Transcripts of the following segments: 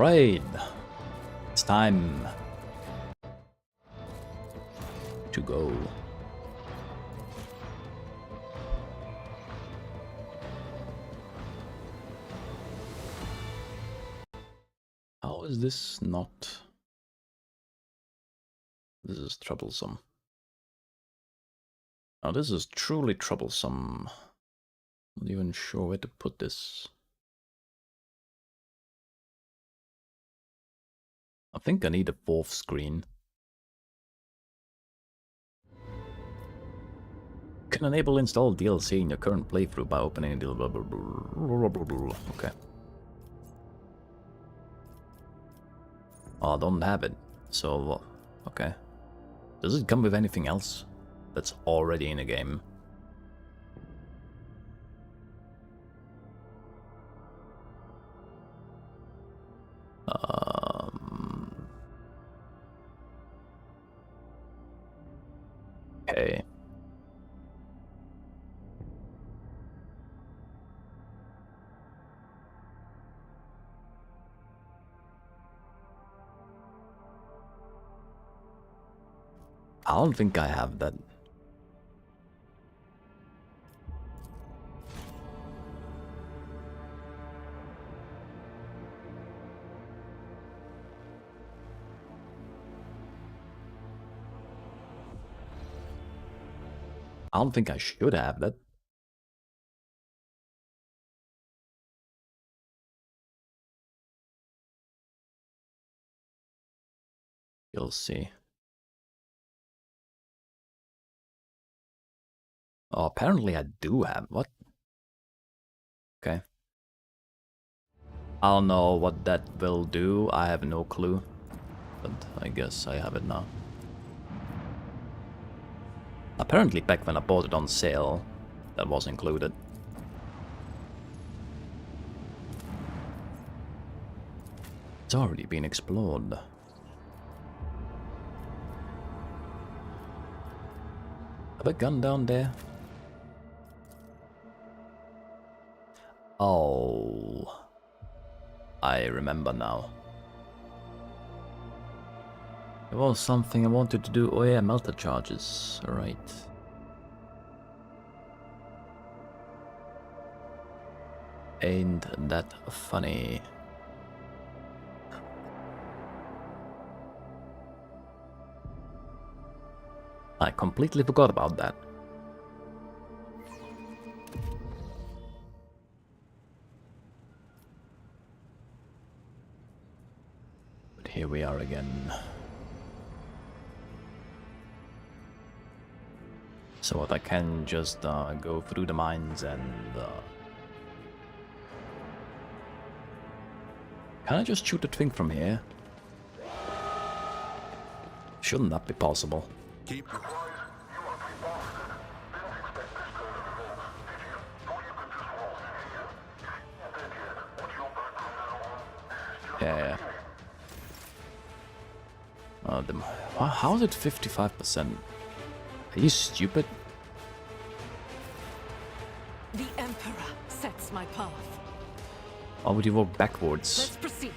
Alright. It's time to go. How is this not? This is troublesome. Now this is truly troublesome. Not even sure where to put this. I think I need a fourth screen. Can enable install DLC in your current playthrough by opening a deal. Blah, blah, blah, blah, blah. Okay. Oh, I don't have it. So, okay. Does it come with anything else that's already in a game? Okay. I don't think I have that. I don't think I should have that. You'll see. Oh, apparently I do have. What? Okay. I don't know what that will do. I have no clue. But I guess I have it now. Apparently back when I bought it on sale, that was included. It's already been explored. Have a gun down there? Oh, I remember now. There was something I wanted to do. Oh yeah, melter charges. Alright. Ain't that funny? I completely forgot about that. But here we are again. So what, I can just go through the mines and... Can I just shoot the twink from here? Shouldn't that be possible? Keep Yeah. How is it 55%? Are you stupid? The Emperor sets my path. Why would you walk backwards? Let's proceed.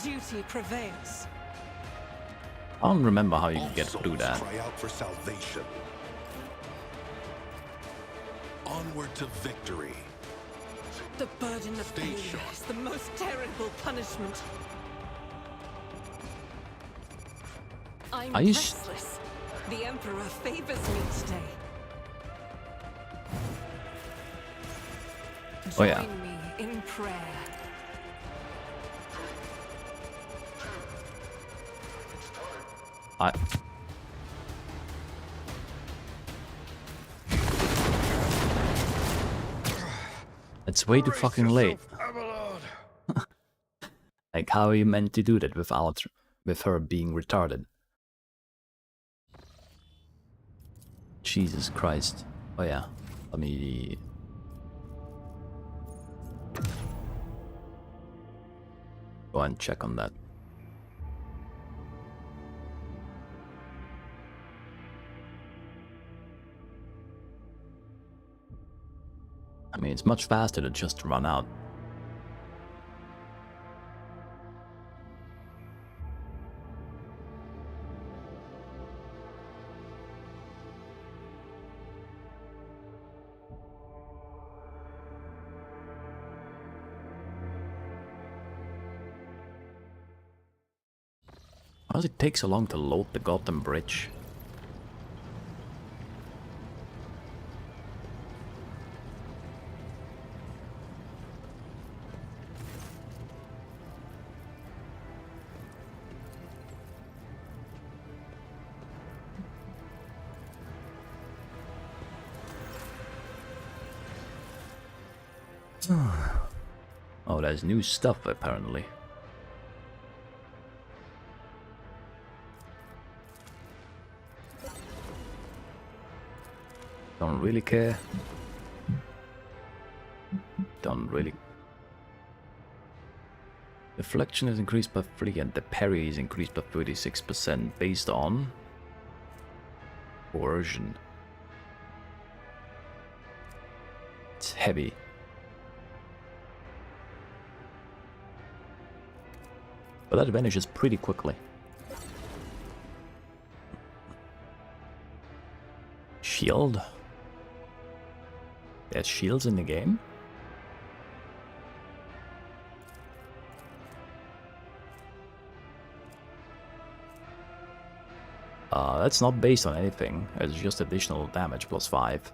Duty prevails. I don't remember how you can get souls through that. Cry out for salvation. Onward to victory. The burden of Stay failure sharp. is the most terrible punishment. I'm Are you restless. The Emperor favors me today. Oh, yeah. Join me in prayer. It's way too fucking late. Like, how are you meant to do that with her being retarded? Jesus Christ. Oh yeah, let me... go and check on that. I mean, it's much faster to just run out. Why does it take so long to load the goddamn bridge? Oh, there's new stuff apparently. Don't really care. Don't really. Deflection is increased by 3 and the parry is increased by 36% based on coercion. It's heavy. But that vanishes pretty quickly. Shield? There's shields in the game? That's not based on anything. It's just additional damage plus 5.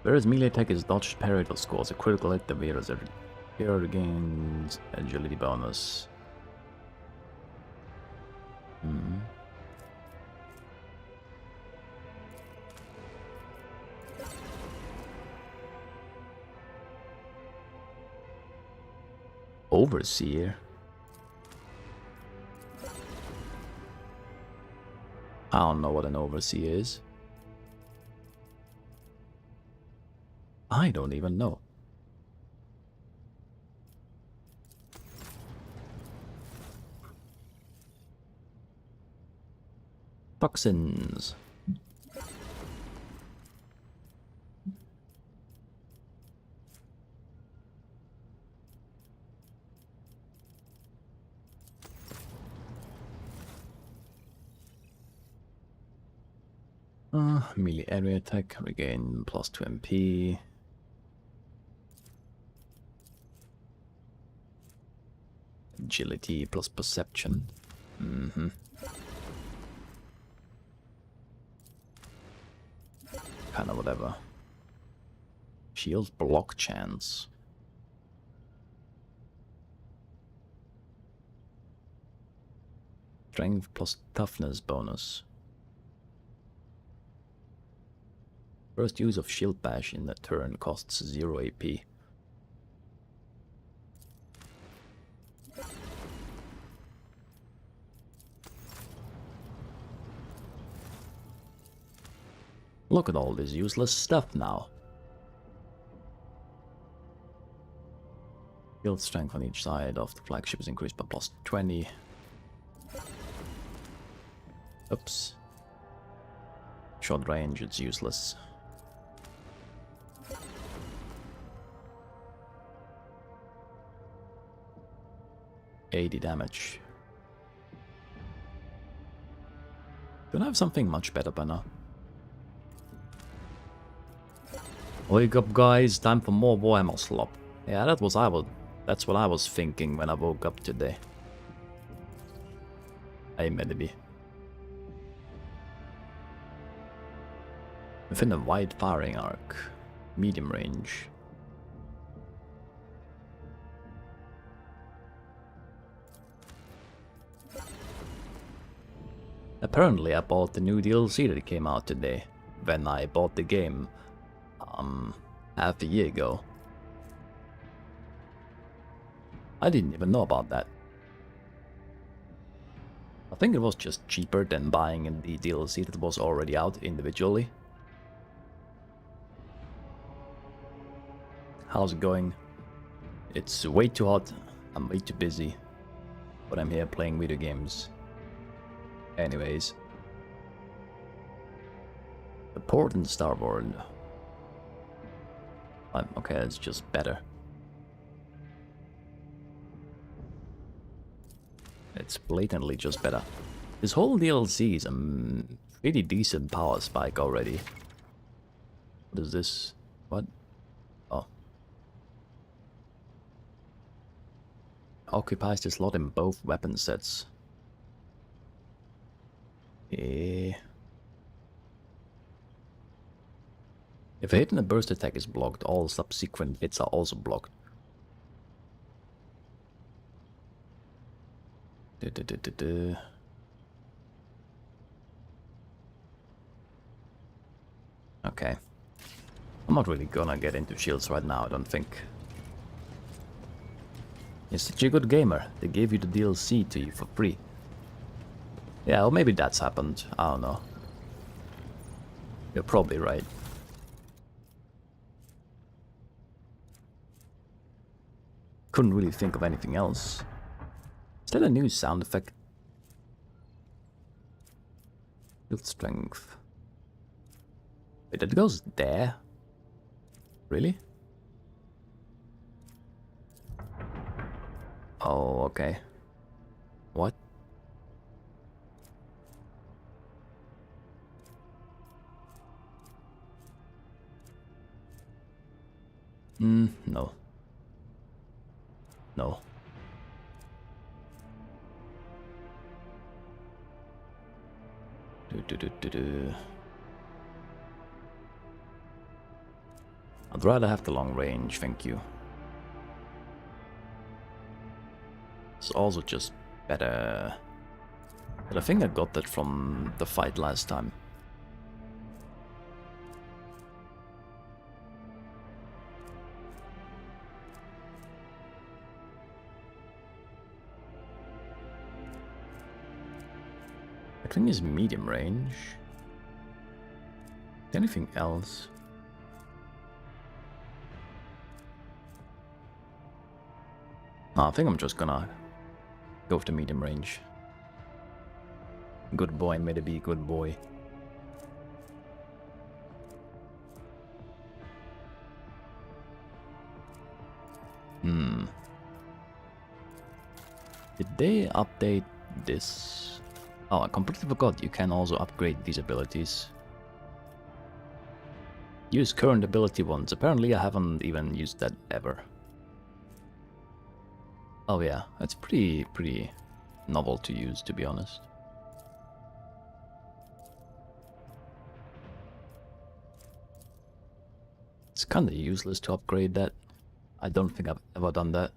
Whereas melee attack is dodged, parried, or scores a critical hit, the Veer's GER gains agility bonus. Overseer. I don't know what an overseer is. I don't even know. Toxins. Melee area attack, regain plus 2 MP. Agility plus perception. Kinda whatever. Shield block chance. Strength plus toughness bonus. First use of shield bash in a turn costs 0 AP. Look at all this useless stuff now. Shield strength on each side of the flagship is increased by plus 20. Oops. Short range, it's useless. $80 damage. Don't I have something much better by now? Wake up, guys! Time for more Warhammer slop. Yeah, that's what I was thinking when I woke up today. Hey, maybe. Within a wide firing arc, medium range. Apparently I bought the new DLC that came out today, when I bought the game, half a year ago. I didn't even know about that. I think it was just cheaper than buying in the DLC that was already out individually. How's it going? It's way too hot. I'm way too busy. But I'm here playing video games. Anyways. The port and starboard. Okay, it's just better. It's blatantly just better. This whole DLC is a pretty decent power spike already. What is this? What? Oh. Occupies the slot in both weapon sets. Eh. If a hit and a burst attack is blocked, all subsequent hits are also blocked. Okay. I'm not really gonna get into shields right now, I don't think. You're such a good gamer. They gave you the DLC to you for free. Yeah, well maybe that's happened. I don't know. You're probably right. Couldn't really think of anything else. Is that a new sound effect? Build strength. Wait, that goes there? Really? Oh, okay. What? No. No. I'd rather have the long range, thank you. It's also just better. But I think I got that from the fight last time. I think it's medium range. Anything else? No, I think I'm just gonna go for the medium range. Good boy, may it be good boy. Did they update this? Oh, I completely forgot you can also upgrade these abilities. Use current ability ones. Apparently I haven't even used that ever. Oh yeah, it's pretty novel to use, to be honest. It's kinda useless to upgrade that. I don't think I've ever done that.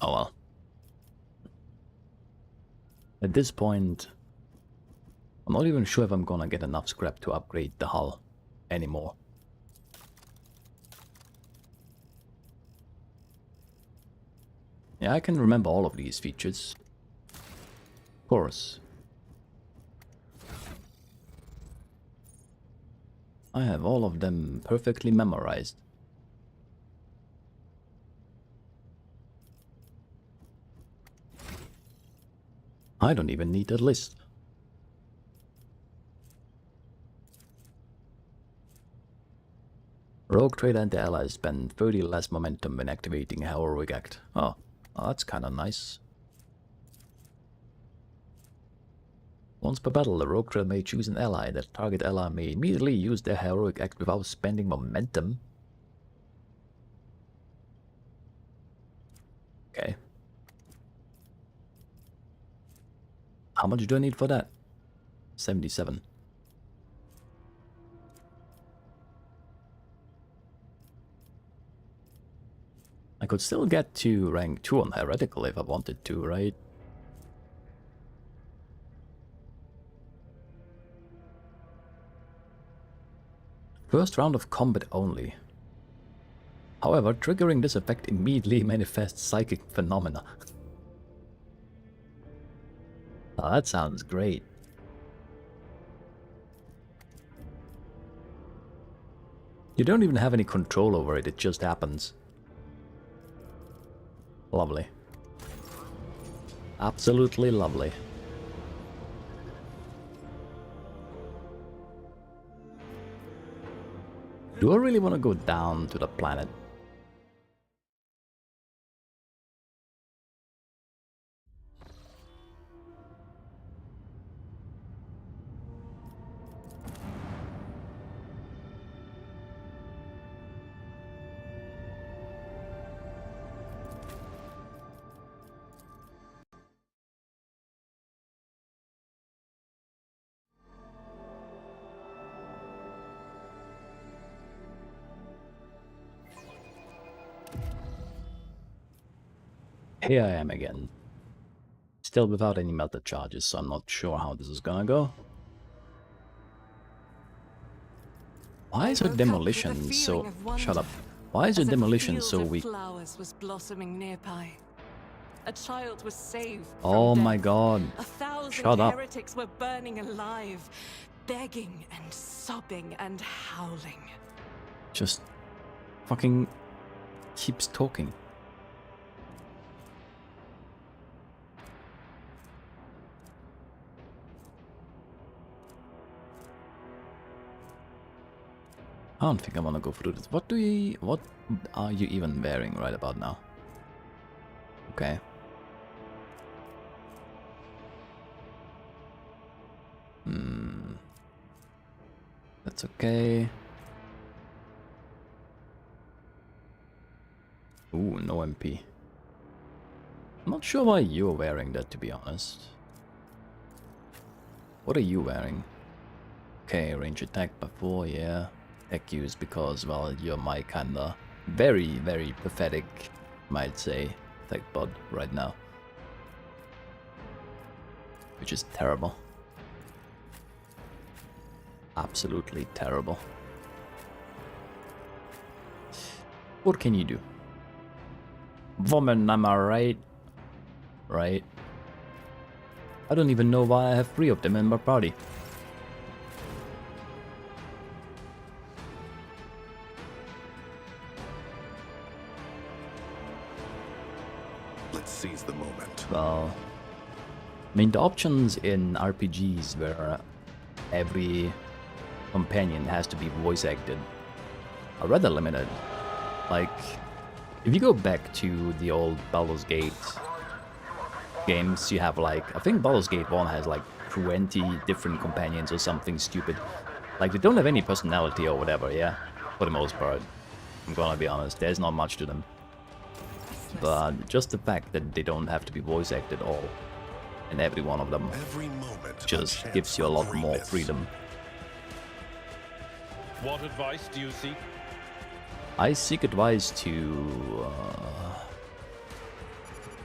Oh well. At this point, I'm not even sure if I'm gonna get enough scrap to upgrade the hull anymore. Yeah, I can remember all of these features. Of course. I have all of them perfectly memorized. I don't even need a list. Rogue Trader and the allies spend 30 less momentum when activating a heroic act. Oh, that's kinda nice. Once per battle, the Rogue Trader may choose an ally. The target ally may immediately use their heroic act without spending momentum. Okay. How much do I need for that? 77. I could still get to rank 2 on Heretical if I wanted to, right? First round of combat only. However, triggering this effect immediately manifests psychic phenomena. Oh, that sounds great. You don't even have any control over it, it just happens. Lovely. Absolutely lovely. Do I really want to go down to the planet? Here I am again. Still without any melted charges, so I'm not sure how this is gonna go. Why is her demolition so... Shut up. Why is her demolition so weak? Flowers was blossoming nearby. A child was saved from Oh death. my god. 1,000 Shut up. heretics were burning alive, begging and sobbing and howling. Just fucking keeps talking. I don't think I want to go through this. What are you even wearing right about now? Okay. That's okay. Ooh, no MP. I'm not sure why you're wearing that, to be honest. What are you wearing? Okay, range attack by 4, yeah. Tech use because, well, you're my kinda very, very pathetic, might say, tech bot right now. Which is terrible. Absolutely terrible. What can you do? Woman, am I right? Right? I don't even know why I have 3 of them in my party. Let's seize the moment. Well, I mean, the options in RPGs where every companion has to be voice acted are rather limited. Like, if you go back to the old Baldur's Gate games, you have like, I think Baldur's Gate 1 has like 20 different companions or something stupid. Like, they don't have any personality or whatever, yeah? For the most part. I'm gonna be honest, there's not much to them. But just the fact that they don't have to be voice acted all, and every one of them Every moment just gives you a lot more freedom. What advice do you seek? I seek advice to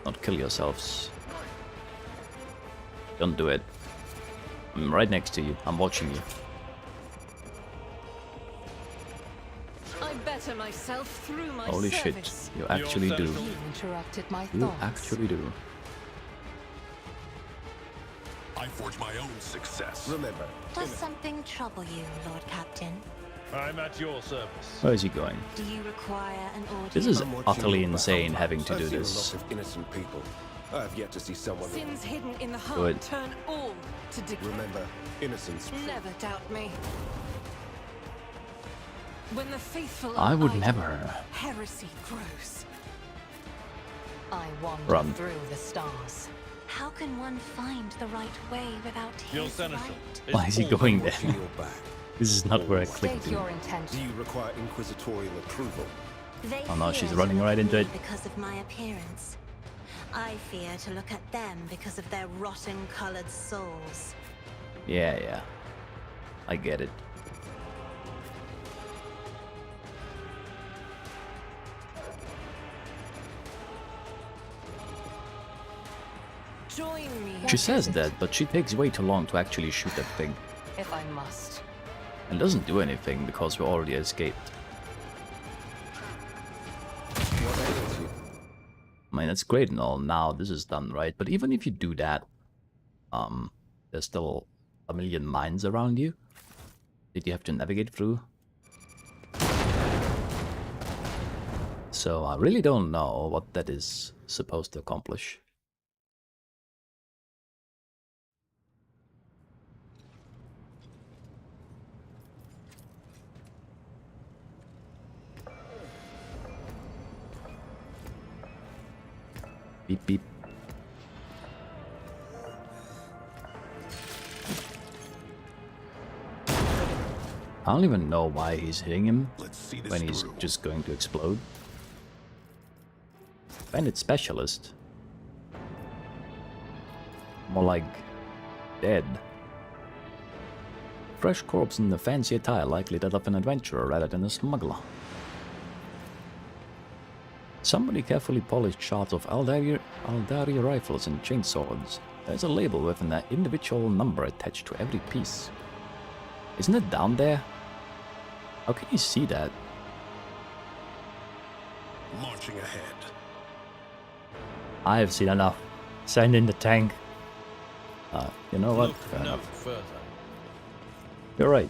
not kill yourselves. Don't do it. I'm right next to you. I'm watching you. I better myself through my Holy service. shit, you actually do. service. You interrupted my You thoughts. actually do. I forge my own success. Remember, Does something trouble you, Lord Captain? I'm at your service. Where is he going? Do you require an audience? This is I'm watching utterly you, insane Wahaha. having to I've do seen this. a lot of innocent people. I have yet to see someone. Sins hidden in the heart Good. turn all to decay. Remember, innocence. Never doubt me. When the faithful I are would idle, never. heresy grows. I wander Run. through the stars. How can one find the right way without Your his senator. right? Why is he all going the- there? Watching your back. This is not where I State clicked your to. Do intention. you require inquisitorial approval? They Oh no, fear she's to running look right at into me it. because of my appearance. I fear to look at them because of their rotten-colored souls. Yeah. I get it. Join me. She says that, but she takes way too long to actually shoot that thing. If I must. And doesn't do anything because we already escaped. mean, that's great and all. Now this is done, right? But even if you do that, there's still a million mines around you that you have to navigate through. So I really don't know what that is supposed to accomplish. Beep beep. I don't even know why he's hitting him Let's see this when he's through. just going to explode. Bandit specialist. More like dead. Fresh corpse in the fancy attire, likely that of an adventurer rather than a smuggler. Somebody carefully polished shots of Aldari rifles and chainswords. There's a label with an individual number attached to every piece. Isn't it down there? How can you see that? Marching ahead. I have seen enough. Send in the tank. You know what? Look Fair no enough. further. You're right.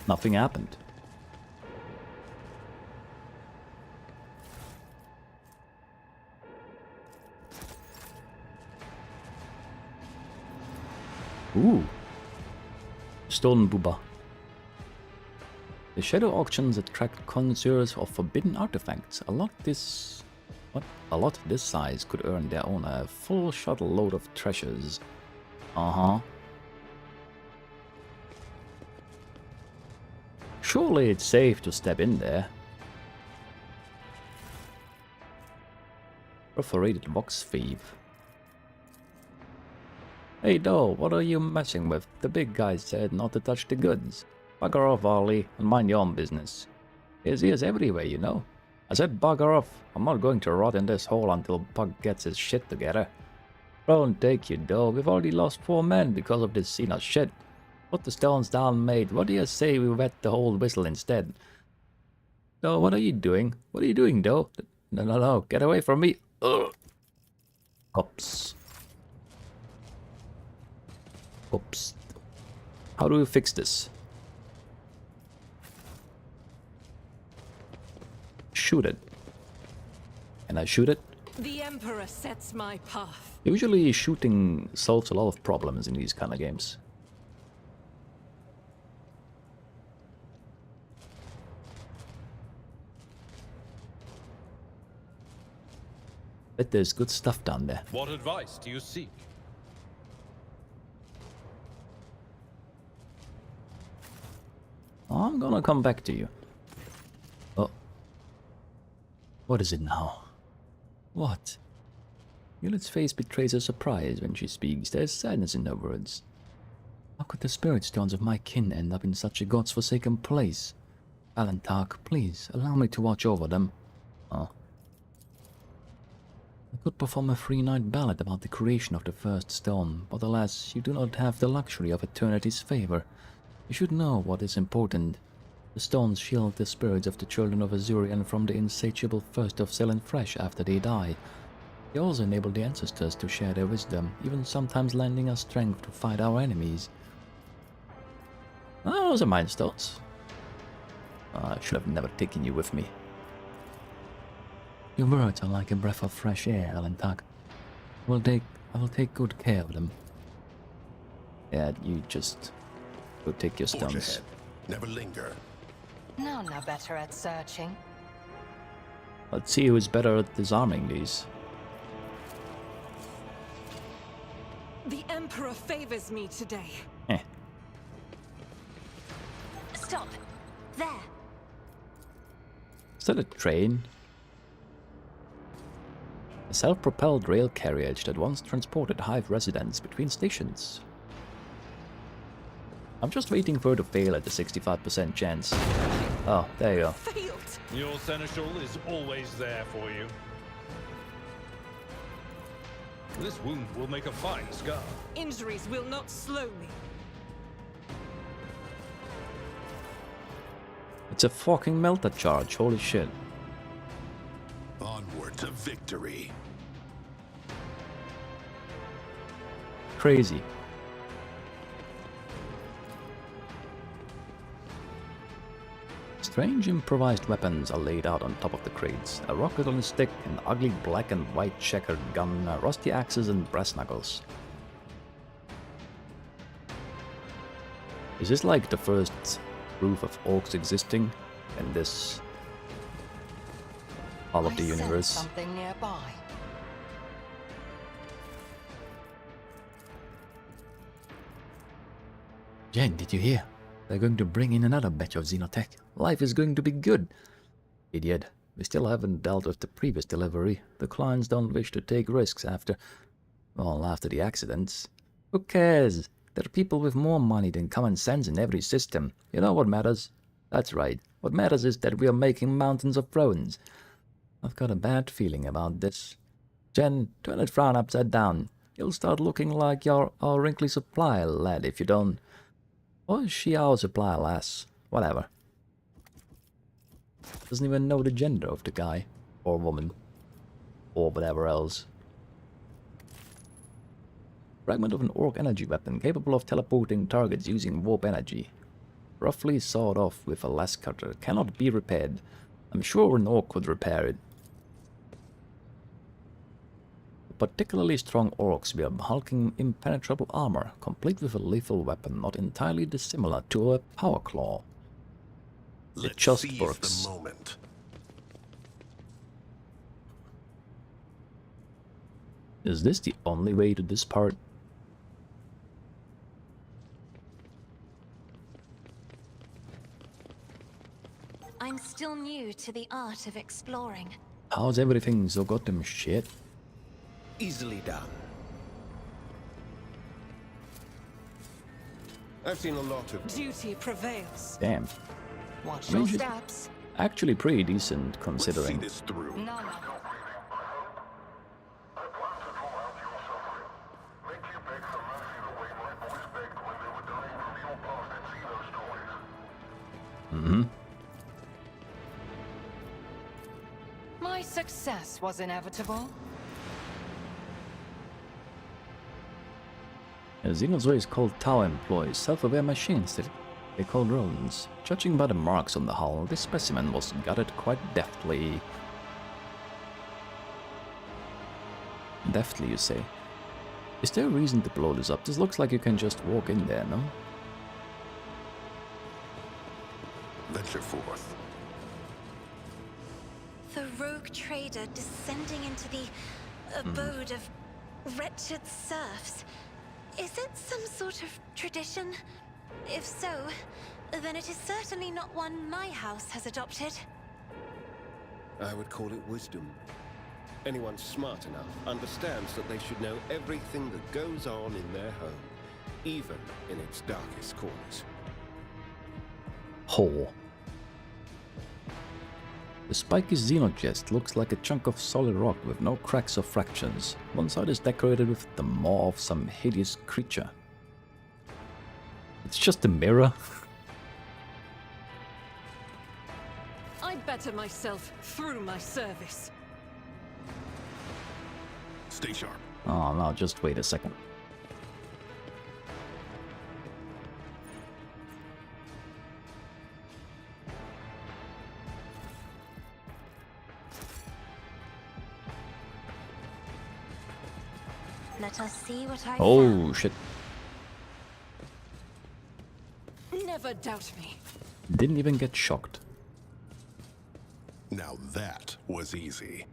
Nothing happened. Ooh. Stolen booba. The shadow auctions attract connoisseurs of forbidden artifacts. A lot this size could earn their owner a full shuttle load of treasures. Uh-huh. Surely it's safe to step in there. Perforated box thief. Hey Doe, what are you messing with? The big guy said not to touch the goods. Bugger off, Ollie, and mind your own business. His ears everywhere, you know. I said bugger off. I'm not going to rot in this hole until Bug gets his shit together. Don't take you, Doe. We've already lost 4 men because of this scene of shit. Put the stones down, mate. What do you say we wet the whole whistle instead? Doe, what are you doing? What are you doing, Doe? No. Get away from me. Ugh. Cops. Oops. How do we fix this? Shoot it. Can I shoot it? The Emperor sets my path. Usually shooting solves a lot of problems in these kind of games. Bet there's good stuff down there. What advice do you seek? I'm gonna come back to you. Oh. What is it now? What? Yulet's face betrays her surprise when she speaks. There's sadness in her words. How could the spirit stones of my kin end up in such a god's-forsaken place? Alantark, please, allow me to watch over them. Oh. I could perform a 3-night ballad about the creation of the first stone, but alas, you do not have the luxury of eternity's favor. You should know what is important. The stones shield the spirits of the children of Azurian from the insatiable thirst of selling flesh after they die. They also enable the ancestors to share their wisdom, even sometimes lending us strength to fight our enemies. Oh, those are mind stones. I should have never taken you with me. Your words are like a breath of fresh air, Alantark. I will take good care of them. Yeah, you just go take your Forge stones. ahead. Never linger. None are better at searching. Let's see who is better at disarming these. The Emperor favors me today. Eh. Stop! There! Is that a train? A self-propelled rail carriage that once transported Hive residents between stations. I'm just waiting for it to fail at the 65% chance. Oh, there you go. Failed! Your seneschal is always there for you. This wound will make a fine scar. Injuries will not slow me. It's a fucking melta charge, holy shit. Onward to victory. Crazy. Strange improvised weapons are laid out on top of the crates. A rocket on a stick, an ugly black and white checkered gun, rusty axes and brass knuckles. Is this like the first proof of orcs existing in this part of the universe? Something nearby. Jen, did you hear? They're going to bring in another batch of Xenotech. Life is going to be good. Idiot. We still haven't dealt with the previous delivery. The clients don't wish to take risks after the accidents. Who cares? There are people with more money than common sense in every system. You know what matters? That's right. What matters is that we are making mountains of thrones. I've got a bad feeling about this. Jen, turn that frown upside down. You'll start looking like your our wrinkly supply lad if you don't. Or is she our supply lass? Whatever. Doesn't even know the gender of the guy. Or woman. Or whatever else. Fragment of an orc energy weapon capable of teleporting targets using warp energy. Roughly sawed off with a lash cutter. Cannot be repaired. I'm sure an orc could repair it. Particularly strong orcs wear hulking impenetrable armor, complete with a lethal weapon not entirely dissimilar to a power claw. It Let's just seize works. the moment. Is this the only way to this part? I'm still new to the art of exploring. How's everything so goddamn shit? Easily done. I've seen a lot of... Duty prevails. Damn. Watch I mean, your she's steps. actually pretty decent Let's see considering. this through. None. My success was inevitable. A Xenozoids called Tau employs self-aware machines that they call drones. Judging by the marks on the hull, this specimen was gutted quite deftly. Deftly, you say? Is there a reason to blow this up? This looks like you can just walk in there, no? Venture forth. The rogue trader descending into the abode of wretched serfs. Is it some sort of tradition? If so, then it is certainly not one my house has adopted. I would call it wisdom. Anyone smart enough understands that they should know everything that goes on in their home, even in its darkest corners. Hole. The spiky xenogest looks like a chunk of solid rock with no cracks or fractures. One side is decorated with the maw of some hideous creature. It's just a mirror. I better myself through my service. Stay sharp. Oh no, just wait a second. Let us see what I Oh found. shit. Never doubt me. Didn't even get shocked. Now that was easy.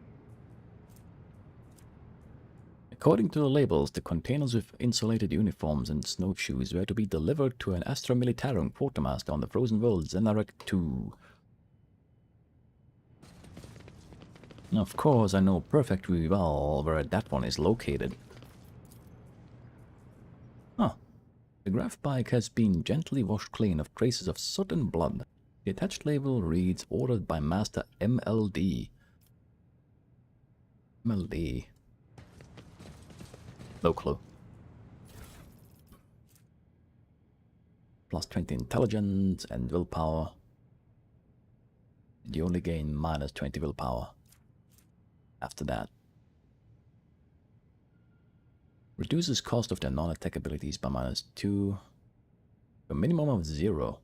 According to the labels, the containers with insulated uniforms and snowshoes were to be delivered to an Astra Militarum quartermaster on the frozen world Zenarek 2. Of course, I know perfectly well where that one is located. Huh. The graph bike has been gently washed clean of traces of soot and blood. The attached label reads, ordered by Master MLD. MLD. No clue. Plus 20 intelligence and willpower. You only gain minus 20 willpower after that. Reduces cost of their non-attack abilities by minus 2. A minimum of 0.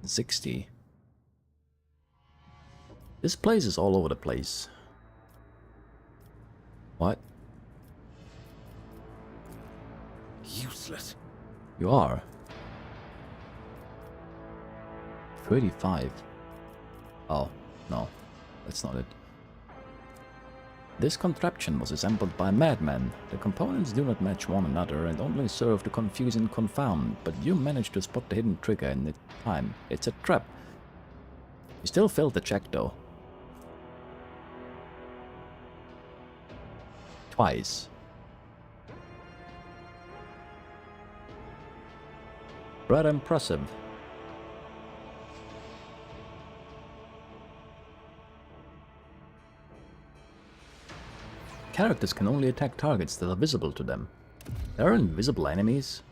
60. This place is all over the place. What? Useless. You are? 35. Oh, no. That's not it. This contraption was assembled by madmen. The components do not match one another and only serve to confuse and confound, but you managed to spot the hidden trigger in time. It's a trap. You still failed the check though. Twice. Rather impressive. Characters can only attack targets that are visible to them. There are invisible enemies.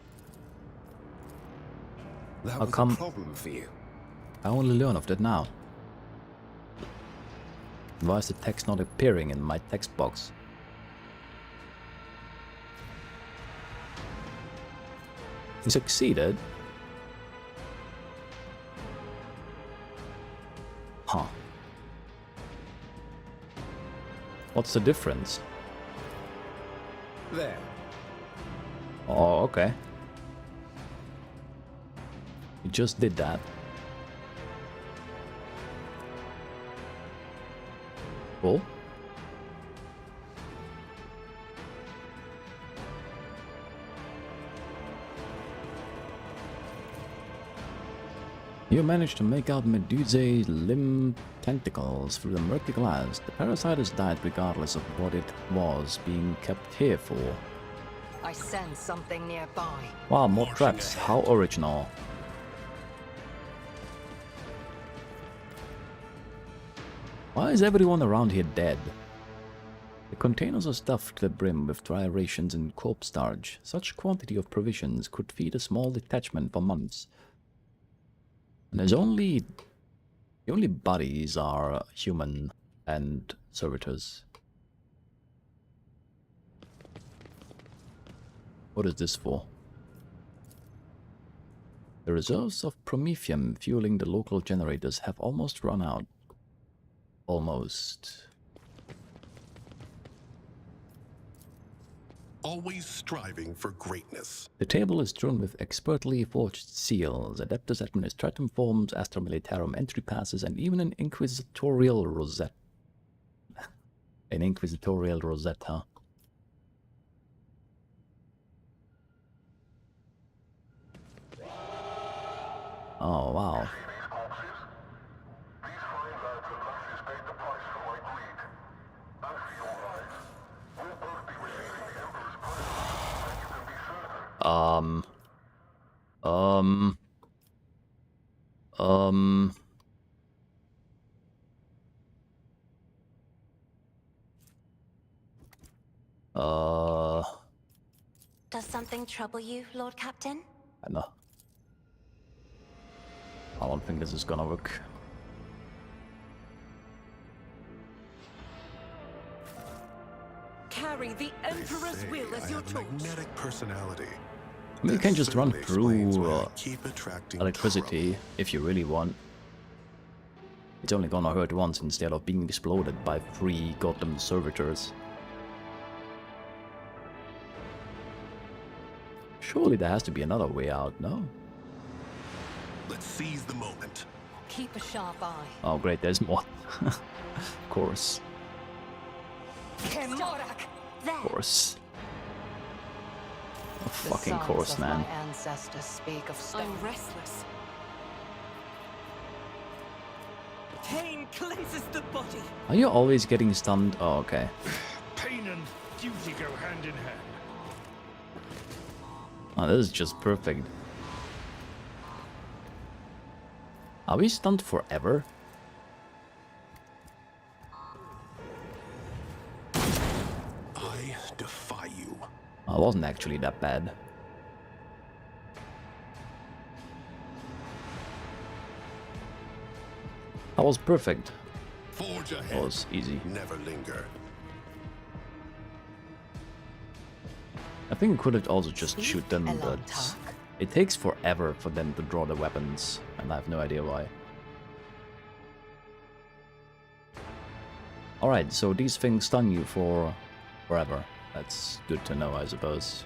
That How was come- a problem for you. I only learn of that now. Why is the text not appearing in my text box? You succeeded? Huh. What's the difference? There. Oh, okay. You just did that. Cool. You managed to make out Medusa's limb tentacles through the murky glass. The parasite has died regardless of what it was being kept here for. I sense something nearby. Wow, more Marching traps. ahead. How original. Why is everyone around here dead? The containers are stuffed to the brim with dry rations and corpse starch. Such quantity of provisions could feed a small detachment for months. And there's only... The only bodies are human and servitors. What is this for? The reserves of promethium fueling the local generators have almost run out. Almost. Always striving for greatness. The table is strewn with expertly forged seals, Adeptus Administratum forms, Astra Militarum entry passes, and even an inquisitorial rosette. An inquisitorial rosetta. Oh, wow. Um, Does something trouble you, Lord Captain? I know. I don't think this is gonna work. Carry the Emperor's Say, will as I your have a torch. magnetic personality. I mean, you can just run Certainly explains through why I keep attracting electricity if you really want. It's only gonna hurt once instead of being exploded by 3 goddamn servitors. Surely there has to be another way out, no? trouble. Let's seize the moment. Keep a sharp eye. Oh great, there's more. Of course. Kemorak! There. Of course. Of The fucking sons course, of man. my ancestors speak of stone. I'm restless. Pain cleanses the body. Are you always getting stunned? Oh, okay. Pain and duty go hand in hand. Oh, this is just perfect. Are we stunned forever? I defy you. Oh, it wasn't actually that bad. That was perfect. Forge That ahead. was easy. Never linger. I think we could have also just See? shoot them, Alarm but talk. it takes forever for them to draw the weapons, and I have no idea why. Alright, so these things stun you for forever. That's good to know, I suppose.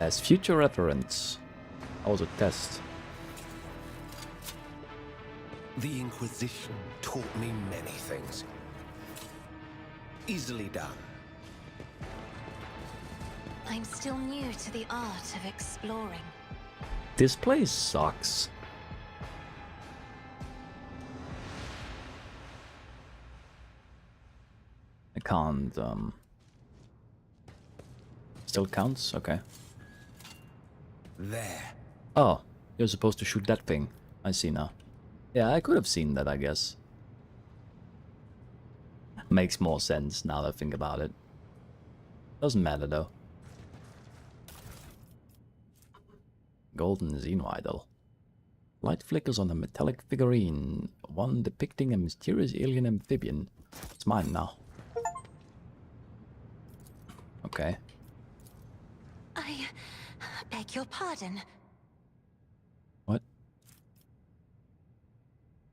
As future reference. That was a test. The Inquisition taught me many things. Easily done. I'm still new to the art of exploring. This place sucks. I can't, Still counts? Okay. There. Oh, you're supposed to shoot that thing. I see now. Yeah, I could have seen that, I guess. Makes more sense now that I think about it. Doesn't matter, though. Golden Xeno idol. Light flickers on a metallic figurine. One depicting a mysterious alien amphibian. It's mine now. Okay. I beg your pardon. What?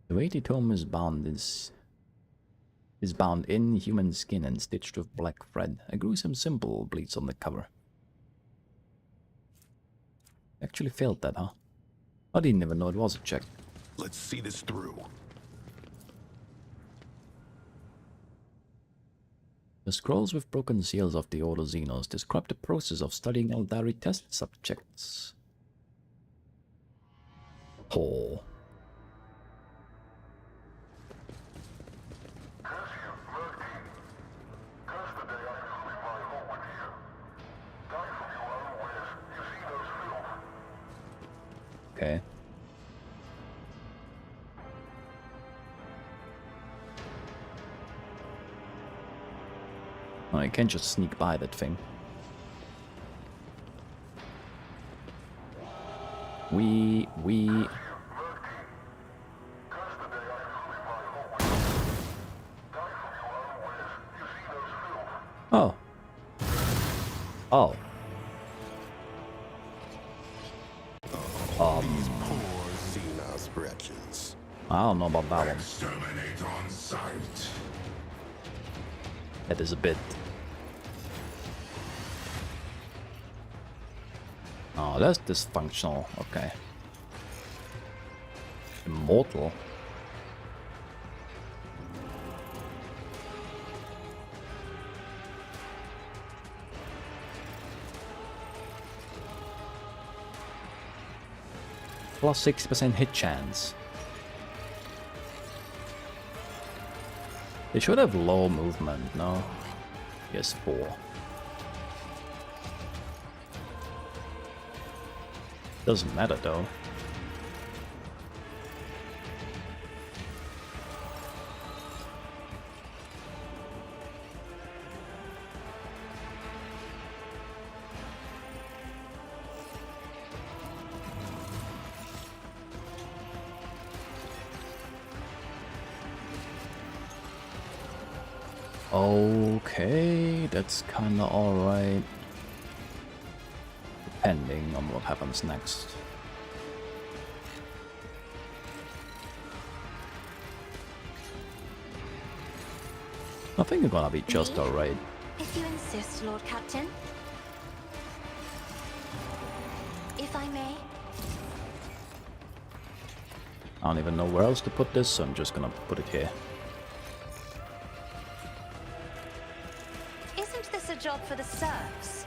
The weighty tome is bound in human skin and stitched with black thread. A gruesome symbol bleeds on the cover. Actually failed that, huh? I didn't even know it was a check. Let's see this through. The scrolls with broken seals of the Order Xenos describe the process of studying Eldari test subjects. Oh. Okay. I can't just sneak by that thing. We... Oh. Oh. These poor Xenos wretches. I don't know about that one. Exterminate on sight. That is a bit... Oh, that's dysfunctional. Okay. Immortal. Plus 6% hit chance. They should have low movement, no? Yes, 4. Doesn't matter though. Okay, that's kinda alright. Depending on what happens next. I think it's gonna be just Me? alright. If you insist, Lord Captain. If I may. I don't even know where else to put this, so I'm just gonna put it here. Isn't this a job for the serfs?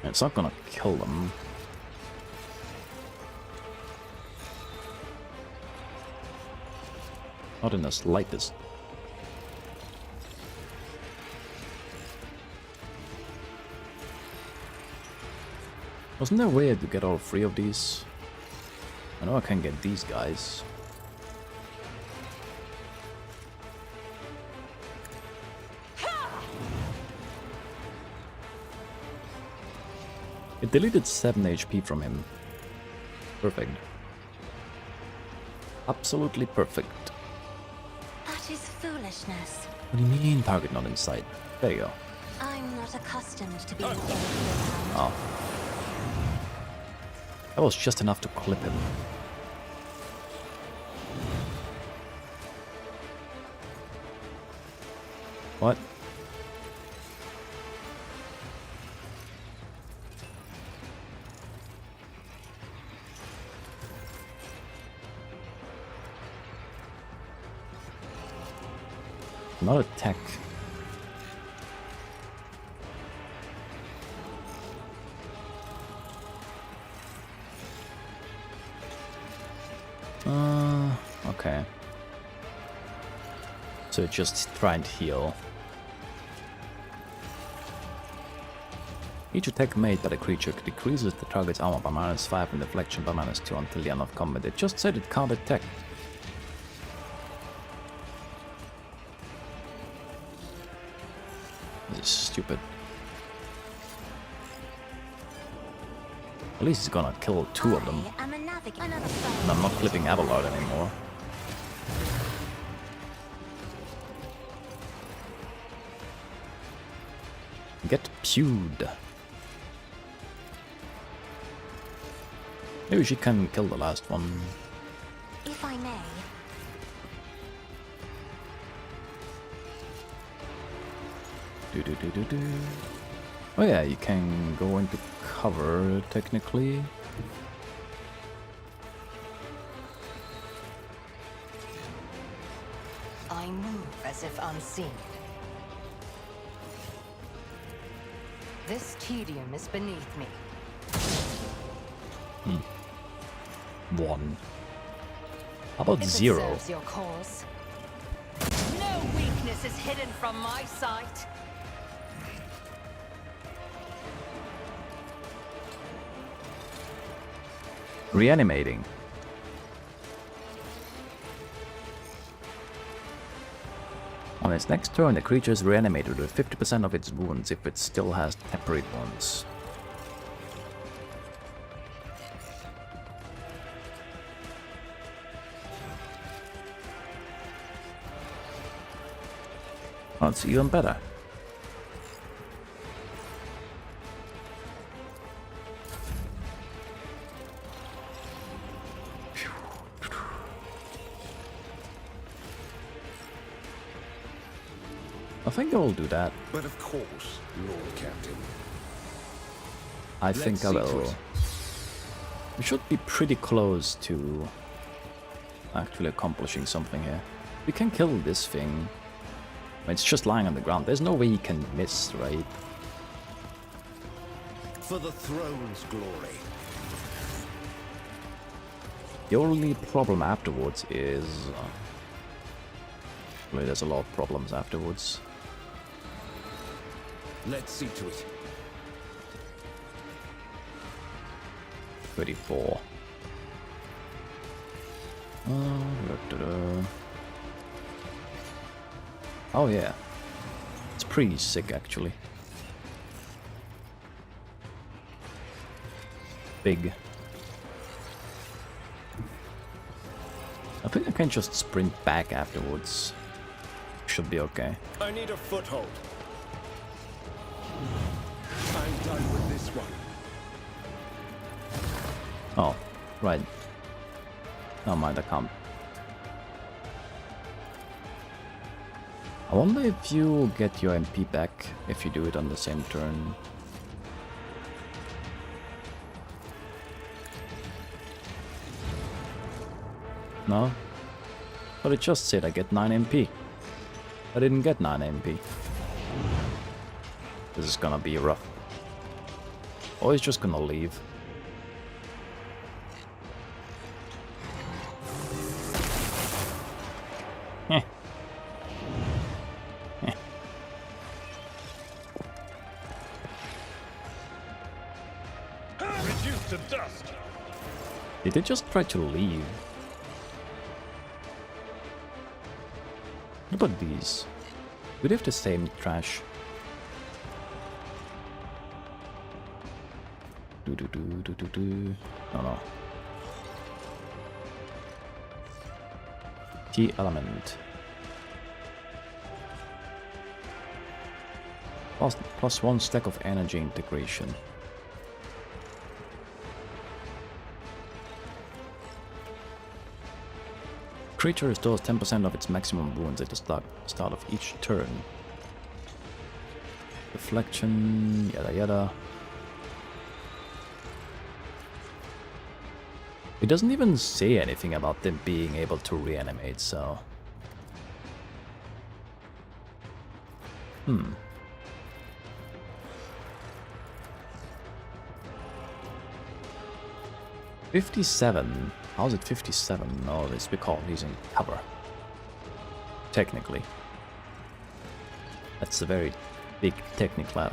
It's not gonna kill them. Not in the slightest. Wasn't there a way to get all 3 of these? I know I can get these guys. It deleted 7 HP from him. Perfect. Absolutely perfect. That is foolishness. What do you mean, target not in sight? There you go. I'm not accustomed to being ordered around. Oh. That was just enough to clip him. What? Not attack. Okay. So just try and heal. Each attack made by the creature decreases the target's armor by -5 and deflection by -2 until the end of combat. It just said it can't attack. This is stupid. At least it's gonna kill 2 of them. I am a navigator. And I'm not clipping Abelard anymore. Get pewed. Maybe she can kill the last one. If I may. Do. Oh yeah, you can go into cover, technically. I move as if unseen. This tedium is beneath me. 1. How about If it 0? serves your cause. No weakness is hidden from my sight. Reanimating. On its next turn, the creature is reanimated with 50% of its wounds if it still has temporary wounds. That's even better. I think I will do that. But of course, Lord Captain. I think I see to will. it. We should be pretty close to actually accomplishing something here. We can kill this thing. It's just lying on the ground. There's no way he can miss, right? For the throne's glory. The only problem afterwards is... well, there's a lot of problems afterwards. Let's see to it. 34. Da-da. Oh yeah. It's pretty sick actually. Big. I think I can just sprint back afterwards. Should be okay. I need a foothold. I'm done with this one. Oh, right. Never mind, I can't. I wonder if you get your MP back if you do it on the same turn. No? But it just said I get 9 MP. I didn't get 9 MP. This is gonna be rough. Or he's just gonna leave. Eh. Eh. Reduced to dust. Did they just try to leave? What about these? Do they have the same trash? Do. No. Key element. Plus 1 stack of energy integration. Creature restores 10% of its maximum wounds at the start of each turn. Deflection, yada yada. It doesn't even say anything about them being able to reanimate, so... 57. How's it 57? No, it's because he's in cover. Technically. That's a very big technicality.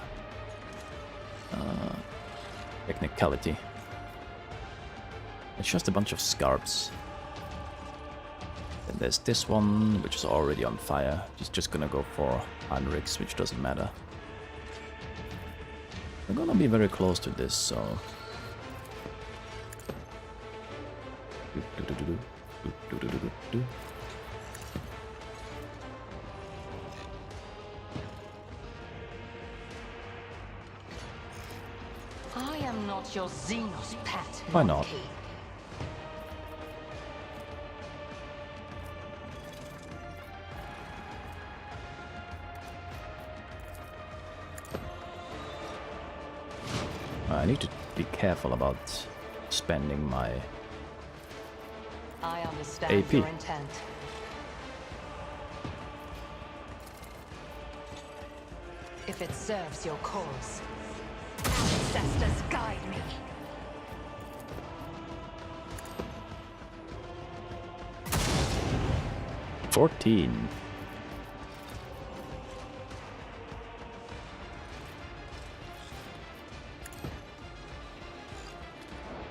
It's just a bunch of scarps. And there's this one, which is already on fire. He's just gonna go for Heinrichs, which doesn't matter. We're gonna be very close to this, so... I am not your Xenos pet. Why not? monkey. I need to be careful about spending my... I understand AP. your intent. If it serves your cause, ancestors guide me. $14.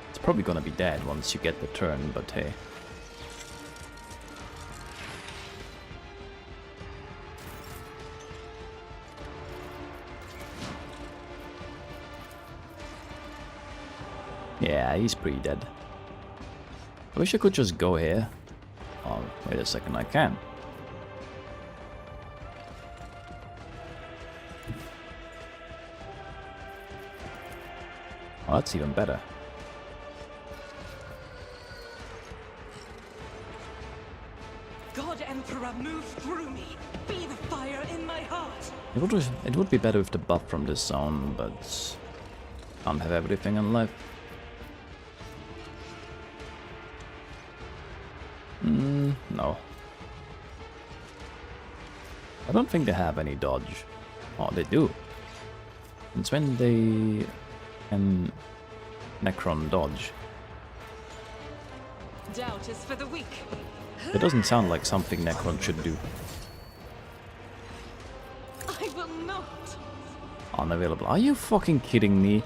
It's probably gonna be dead once you get the turn, but hey. Yeah, he's pretty dead. I wish I could just go here. Oh, wait a second, I can. Oh, that's even better. God Emperor, move through me. Be the fire in my heart. It would be better with the buff from this zone, but can't have everything in life. No. I don't think they have any dodge. Oh, they do. It's when they can Necron dodge. Doubt is for the weak. It doesn't sound like something Necron should do. I will not. Unavailable. Are you fucking kidding me?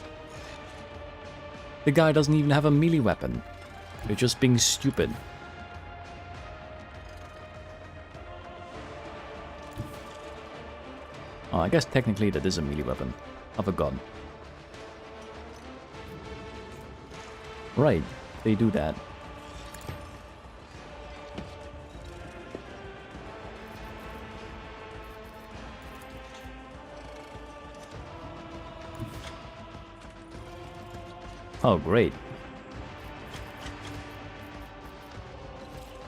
The guy doesn't even have a melee weapon. You're just being stupid. Oh, I guess technically that is a melee weapon. I forgot. Right, they do that. Oh, great.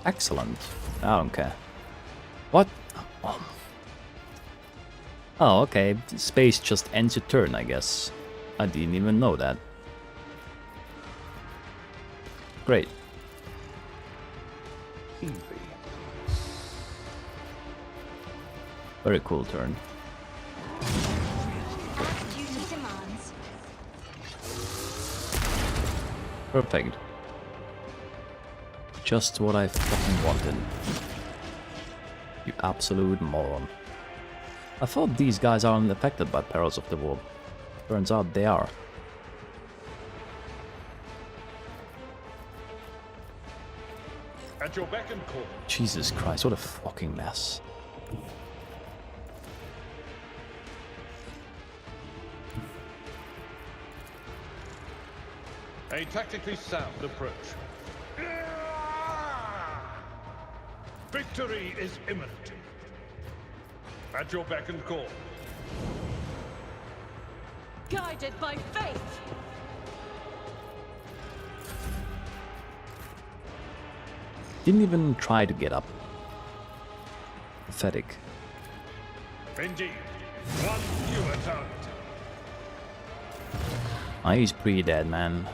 Excellent. I don't care. What? Oh, okay. Space just ends your turn, I guess. I didn't even know that. Great. Very cool turn. Duty demands. Perfect. Just what I fucking wanted. You absolute moron. I thought these guys aren't affected by Perils of the War. Turns out they are. At your beck and call. Jesus Christ, what a fucking mess. A tactically sound approach. Victory is imminent. At your beck and call. Guided by faith! Didn't even try to get up. Pathetic. Indeed. One fewer target. Ah, he's pretty dead, man.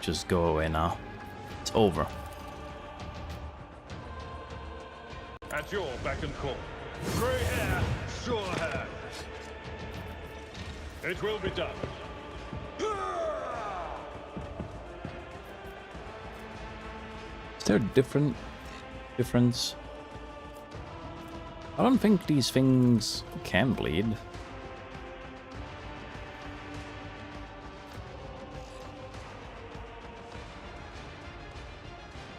Just go away now. It's over. At your beck and call. Grey hair, sure hand. It will be done. Is there a difference? I don't think these things can bleed.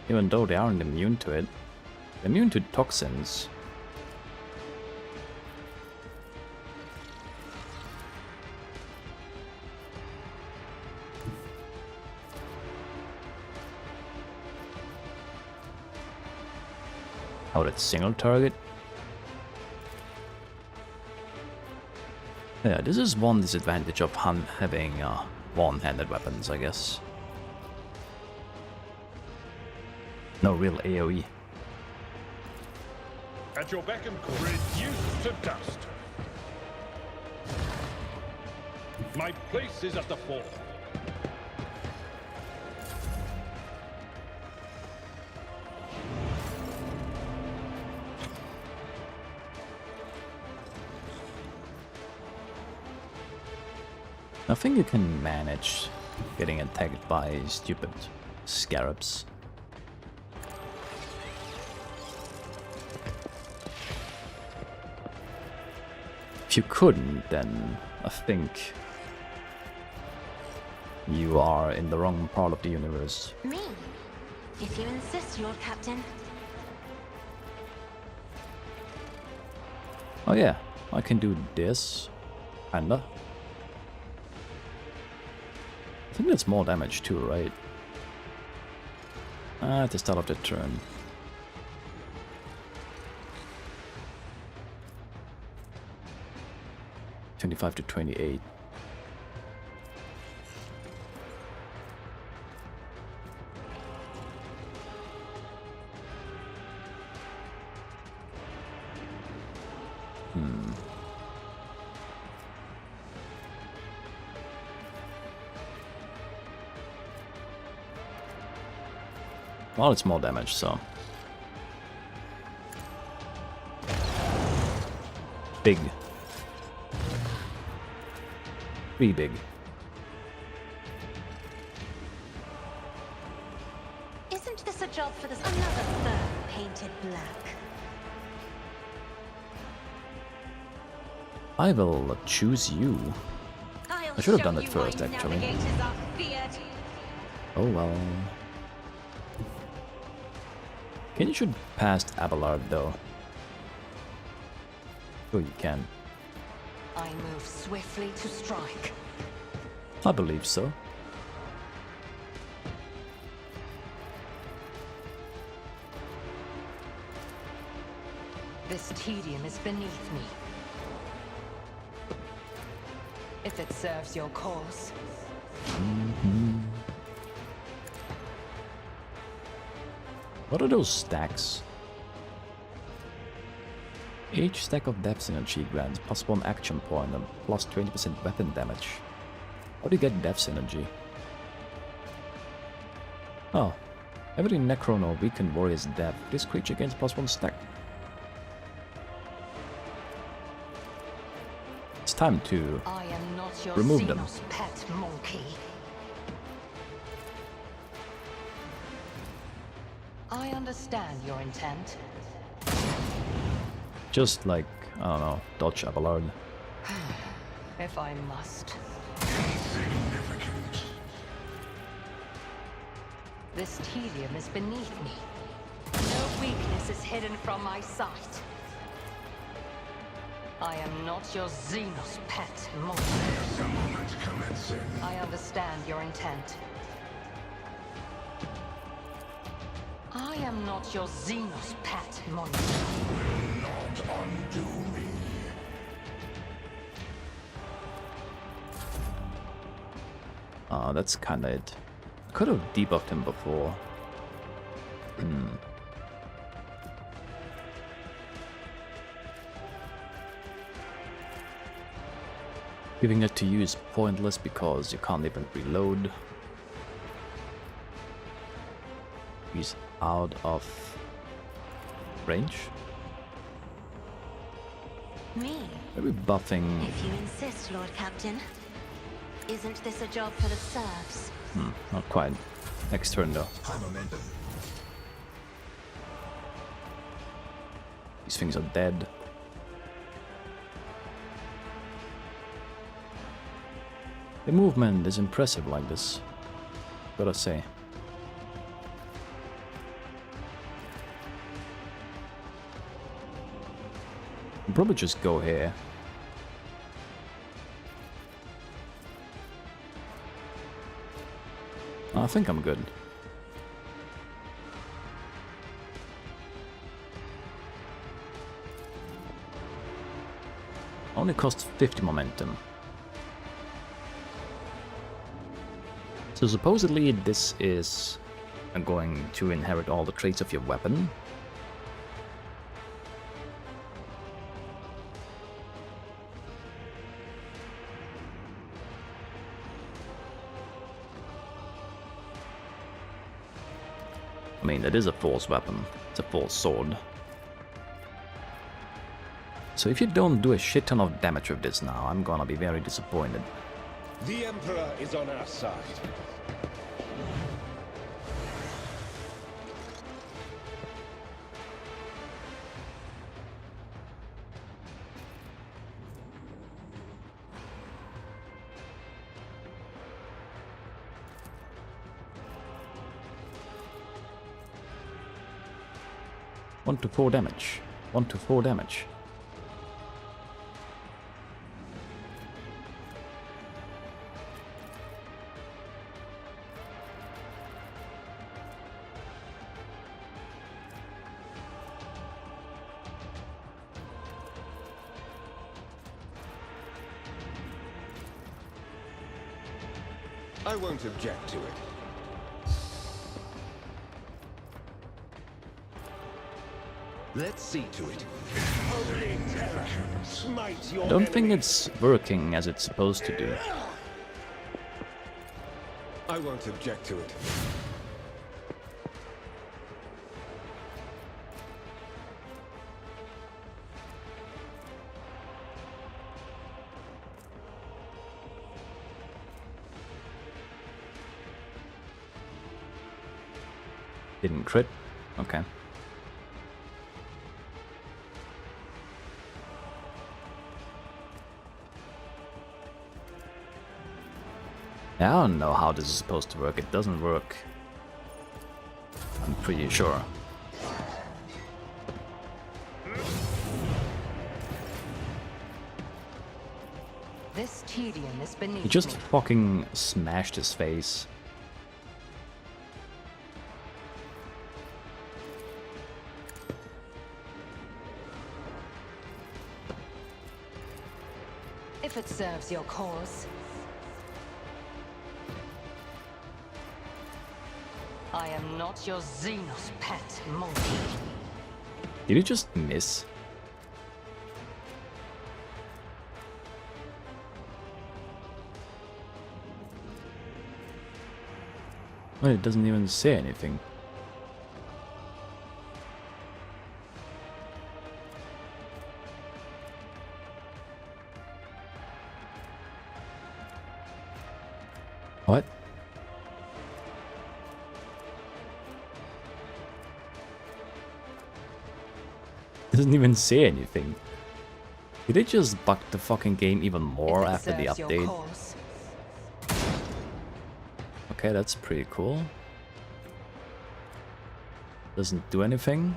Even though they aren't immune to it. They're immune to toxins. Oh, that's single target? Yeah, this is one disadvantage of having one-handed weapons, I guess. No real AoE. At your beck and call. Reduced to dust. My place is at the fore. I think you can manage getting attacked by stupid scarabs. If you couldn't, then I think you are in the wrong part of the universe. Me? If you insist, Lord Captain. Oh yeah, I can do this, kinda. I think that's more damage too, right? At the start of the turn. $25 to 28. Well, it's more damage, so. Big. Pretty big. Isn't this a job for this another fur painted black? I will choose you. I should have done it first, actually. Oh well. Can you shoot past Abelard, though? Sure you can. I move swiftly to strike. I believe so. This tedium is beneath me. If it serves your cause. What are those stacks? Each stack of depth synergy grants plus 1 action point and plus 20% weapon damage. How do you get depth synergy? Oh, every Necron or weakened warrior's death, this creature gains plus 1 stack. It's time to I am not your remove them. Xenos pet monkey. I understand your intent. Just like, I don't know, dodge Abelard. If I must. Significant. This tedium is beneath me. No weakness is hidden from my sight. I am not your Xenos pet monkey. Assemblement commencing. I understand your intent. I I am not your Xenos pet monster. Not undo me. That's kinda it. Could have debuffed him before. Giving it to you is pointless because you can't even reload. He's out of range. Me? Maybe buffing. If you insist, Lord Captain. Isn't this a job for the serfs? Not quite. Next turn though. High momentum. These things are dead. The movement is impressive like this, gotta say. I'll probably just go here. I think I'm good. Only costs 50 momentum. So supposedly this is going to inherit all the traits of your weapon. I mean, it is a force weapon. It's a force sword. So if you don't do a shit ton of damage with this now, I'm gonna be very disappointed. The Emperor is on our side. One to 4 damage. 1 to 4 damage. I won't object to it. Let's see to it. Holy terror! Smite your I don't think enemy. it's working as it's supposed to do. I won't object to it. Didn't crit? Okay. I don't know how this is supposed to work. It doesn't work. I'm pretty sure. This tedium is beneath He just me. fucking smashed his face. If it serves your cause. I am not your Xenos pet monkey. Did he just miss? Well, it doesn't even say anything. What? Doesn't even say anything. Did they just bug the fucking game even more If it after the serves your update? cause. Okay, that's pretty cool. Doesn't do anything.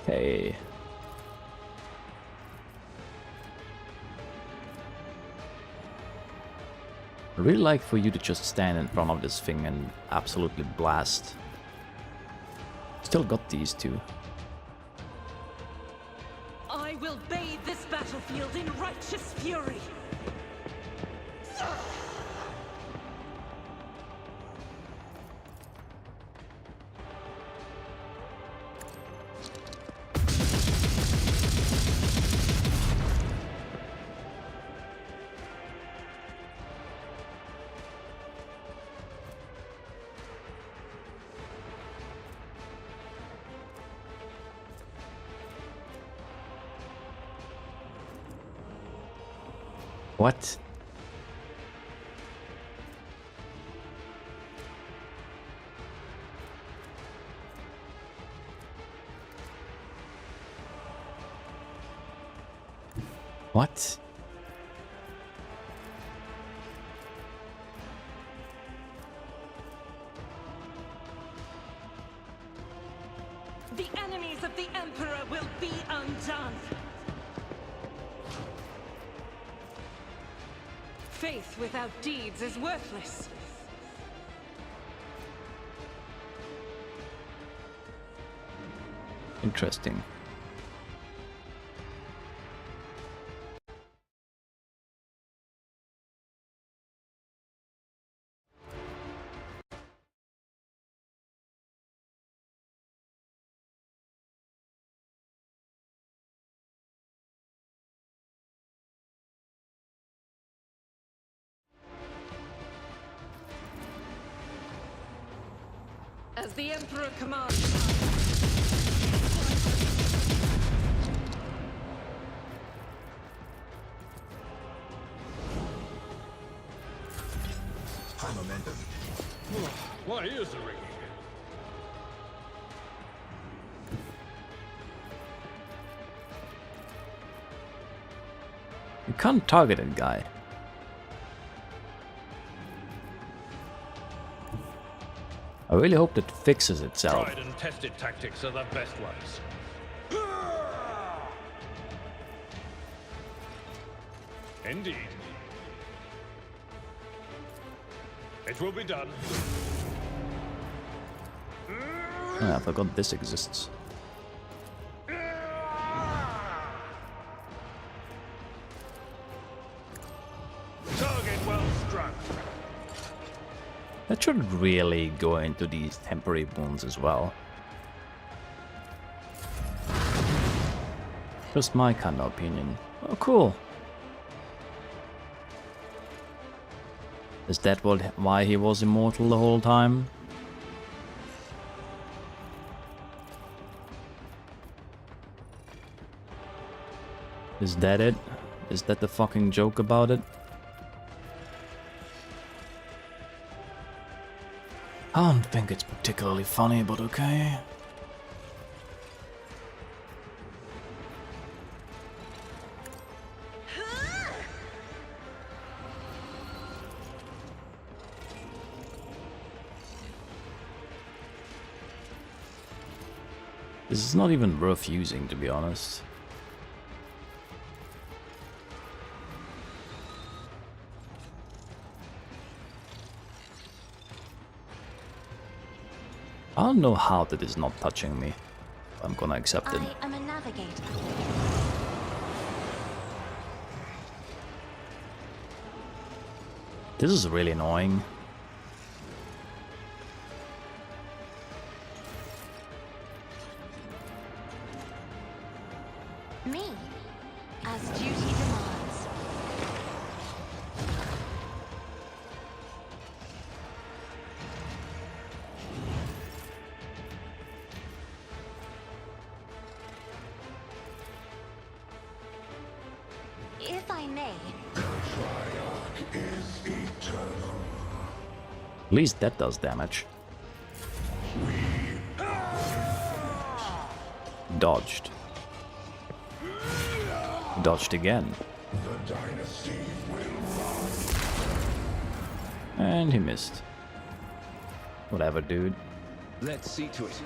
Okay. I'd really like for you to just stand in front of this thing and absolutely blast. Still got these two. I will bathe this battlefield in righteous fury. What? What? The enemies of the Emperor will be undone. Faith without deeds is worthless. Interesting. As the Emperor commands. High momentum. My ears are ringing. You can't target a guy. I really hope that fixes itself. Tried and tested tactics are the best ones. Indeed. It will be done. Ah, I forgot this exists. Target well struck. That should really go into these temporary wounds as well. Just my kind of opinion. Oh, cool. Is that why he was immortal the whole time? Is that it? Is that the fucking joke about it? I don't think it's particularly funny, but okay. This is not even worth using, to be honest. I don't know how that is not touching me. I'm gonna accept it. I am a navigator. This is really annoying. Me, as duty demands. If I may, Is eternal. At least that does damage. Dodged. Dodged again. The dynasty will And he missed. Whatever, dude. Let's see to it.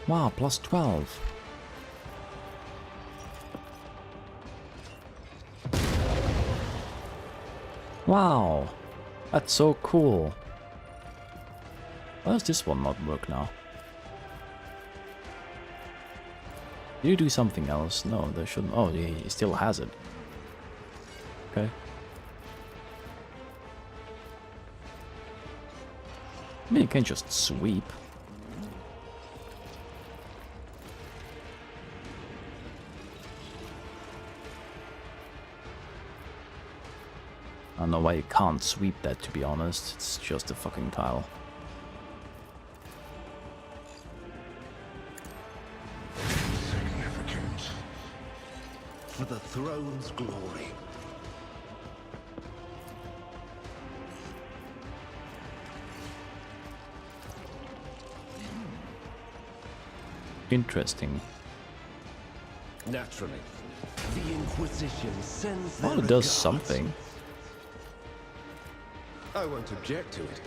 Wow, plus 12. Wow, that's so cool. Why does this one not work now? Did you do something else? No, there shouldn't. Oh, he still has it. Okay. I mean, you can just sweep. I don't know why you can't sweep that, to be honest. It's just a fucking tile. Significant. For the throne's glory. Interesting. Naturally, the Inquisition sends Well, their it does regards. something. I won't object to it.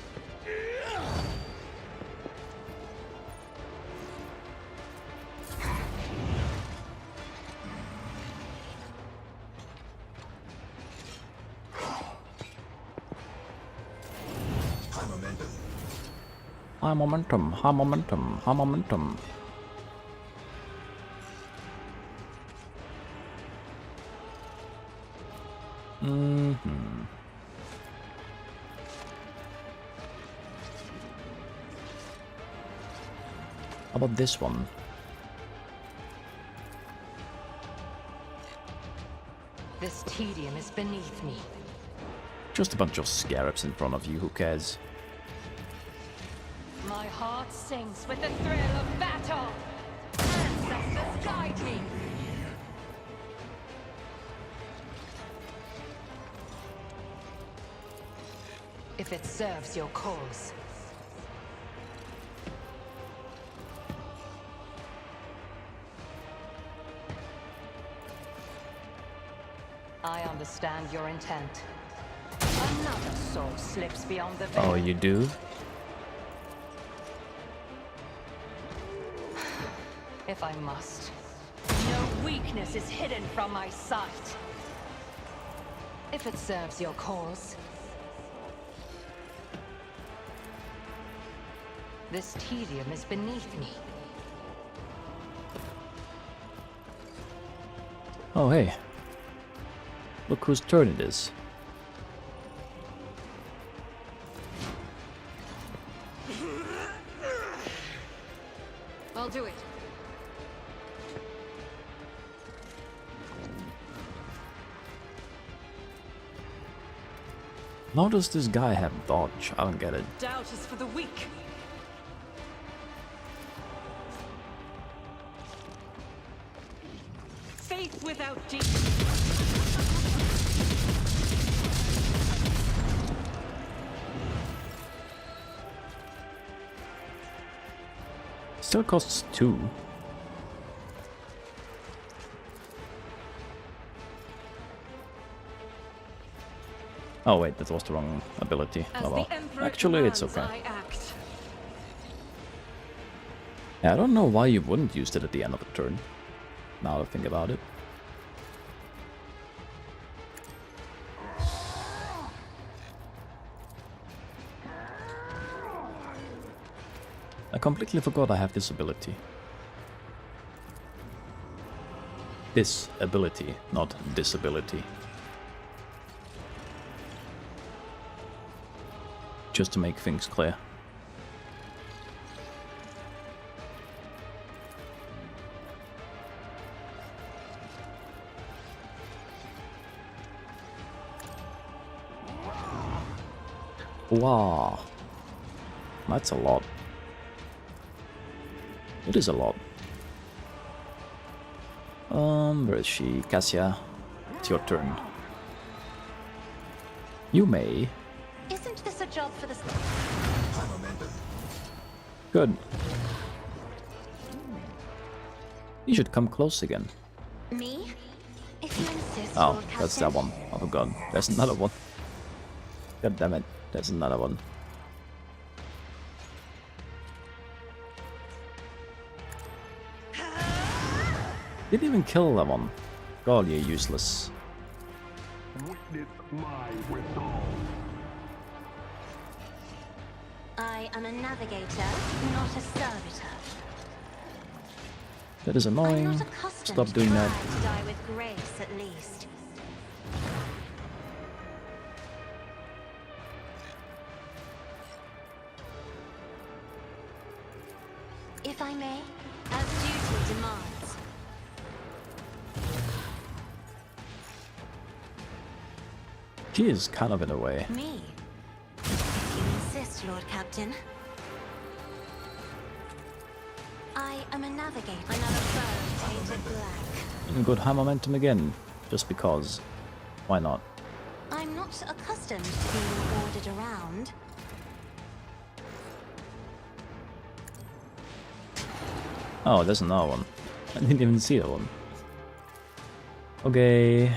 High momentum. High momentum, high momentum, high momentum. How about this one? This tedium is beneath me. Just a bunch of scarabs in front of you, who cares? My heart sings with the thrill of battle. Ancestors guide me. If it serves your cause. I understand your intent. Another soul slips beyond the veil. Oh, you do? If I must. No weakness is hidden from my sight. If it serves your cause. This tedium is beneath me. Oh, hey. Look whose turn it is. I'll do it. How does this guy have dodge? I don't get it. Doubt is for the weak. Faith without deep. Still costs 2. Oh wait, that was the wrong ability. As Oh well. the Emperor Actually, it's commands, okay. I act. Yeah, I don't know why you wouldn't use it at the end of a turn. Now that I think about it. I completely forgot I have this ability. This ability, not disability. Just to make things clear. Wow. That's a lot. It is a lot. Where is she? Cassia, it's your turn. You may. Isn't this a job for the... High momentum. Good. You should come close again. Me? If you insist, Oh, Lord that's Captain. that one. Oh my god, there's another one. God damn it, there's another one. Didn't even kill that one. God, you're useless. Witness my resolve. I am a navigator, not a servitor. That is I'm annoying. not accustomed Stop doing that. to die with grace, at least. If I may, as duty demands. She is kind of in a way. Me? If you insist, Lord Captain. I am a navigator. Another foe painted black. Good high momentum again, just because. Why not? I'm not accustomed to being ordered around. Oh, there's another one. I didn't even see that one. Okay.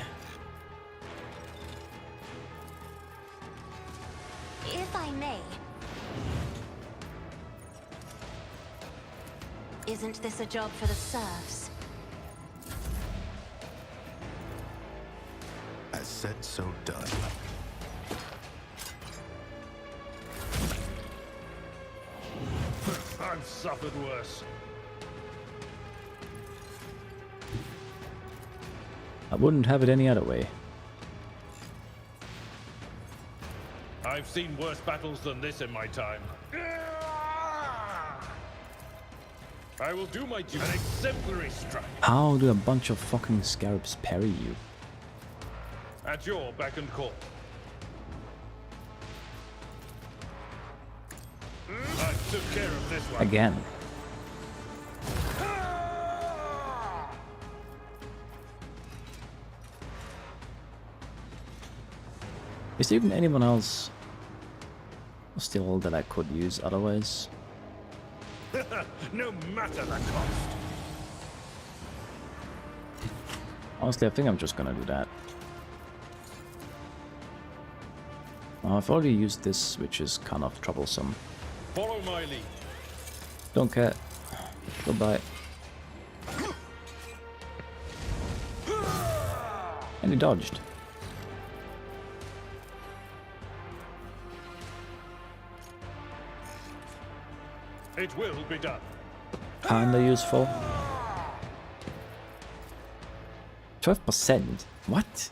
If I may. Isn't this a job for the serfs? As said, so done. I've suffered worse. I wouldn't have it any other way. I've seen worse battles than this in my time. I will do my duty. An exemplary strike. How do a bunch of fucking scarabs parry you? At your beck and call. I took care of this one. Again. Is there even anyone else still that I could use otherwise? No matter the cost. Honestly, I think I'm just gonna do that. I've already used this, which is kind of troublesome. Follow my lead. Don't care. Goodbye. And he dodged. It will be done. Kinda useful. 12%? What?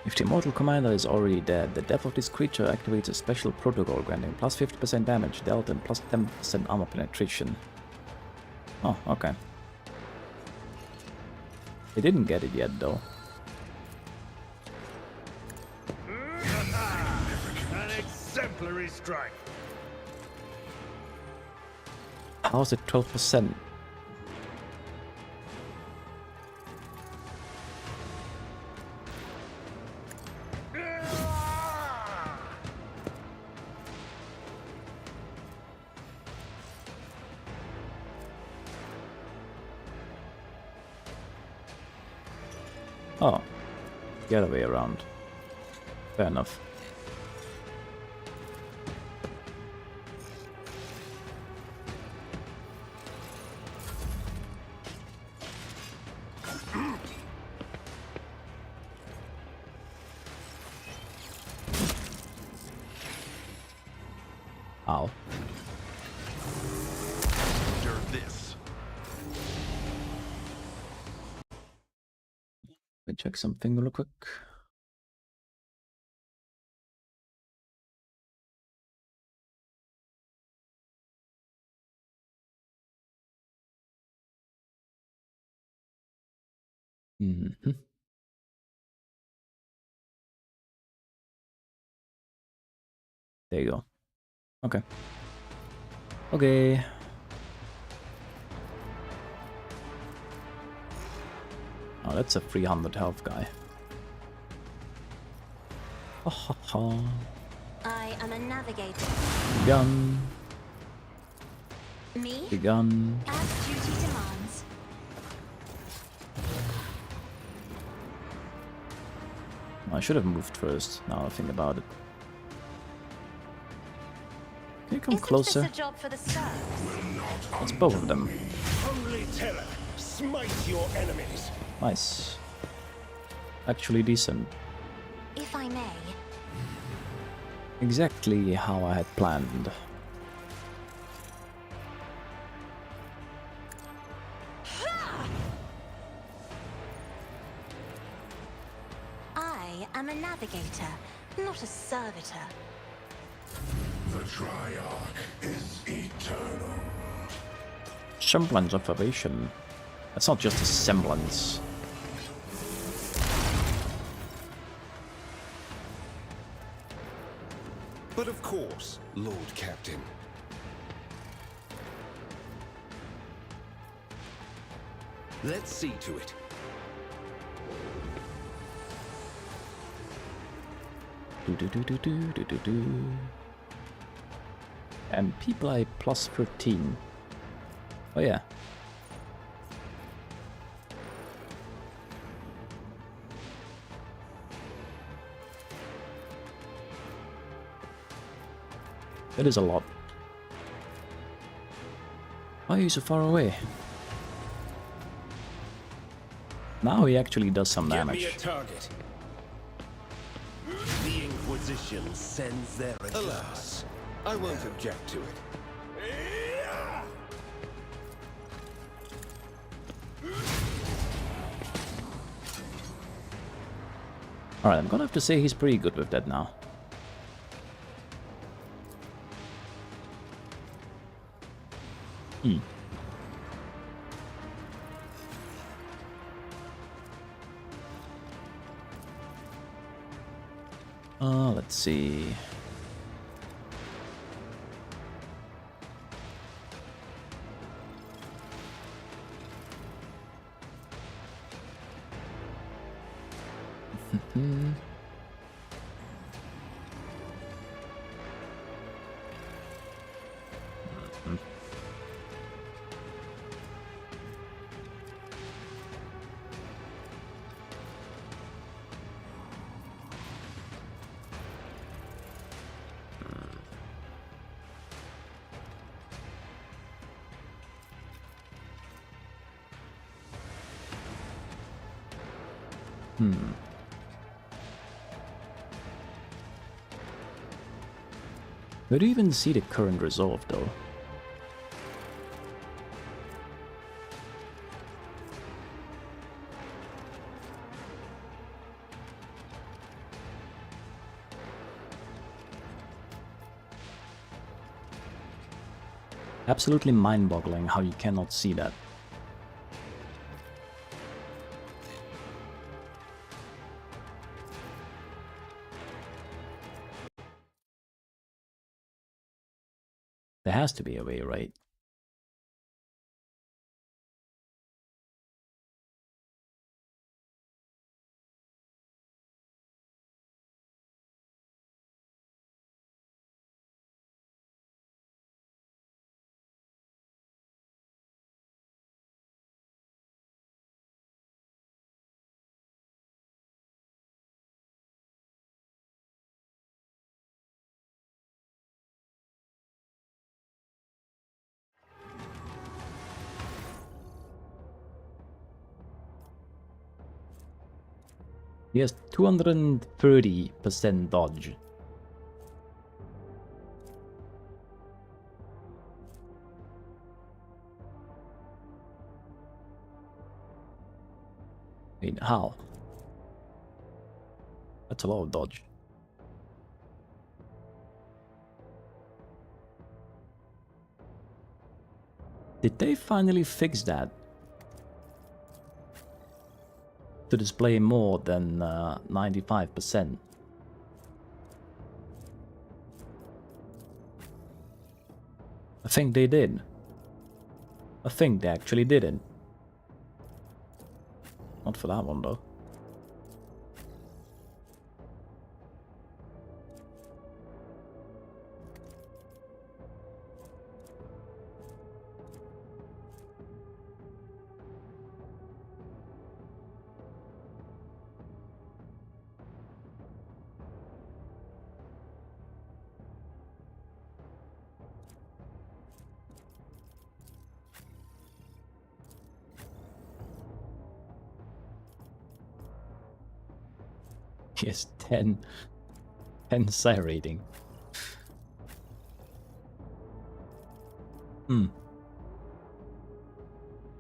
If the immortal commander is already dead, the death of this creature activates a special protocol granting plus 50% damage dealt and plus 10% armor penetration. Oh, okay. They didn't get it yet, though. An exemplary strike. How's it 12%? Oh, the other way around. Fair enough. Ow. You're this. Let me check something real quick. Mm-hmm. There you go. Okay. Okay. Oh, that's a 300 health guy. Ha ha ha. I am a navigator. Gun. begun. As duty demands. I should have moved first, now I think about it. Can you come Isn't closer? this a job for the serfs? It's both of them. Holy terror, smite your enemies. Nice. Actually decent. If I may. Exactly how I had planned. I am a navigator, not a servitor. The Triarch is eternal. Semblance of ovation. That's not just a semblance. But of course, Lord Captain. Let's see to it. Do. And P-Play plus 13. Oh yeah. That is a lot. Why are you so far away? Now he actually does some Get damage. me a target. The Inquisition sends their alas. I won't object to it. Alright, I'm gonna have to say he's pretty good with that now. Let's see. Where do you even see the current resolve though? Absolutely mind-boggling how you cannot see that. There has to be a way, right? He has 230% dodge. Wait, how? That's a lot of dodge. Did they finally fix that? To display more than 95%. I think they did. I think they actually did it. Not for that one though. He has 10 psi rating.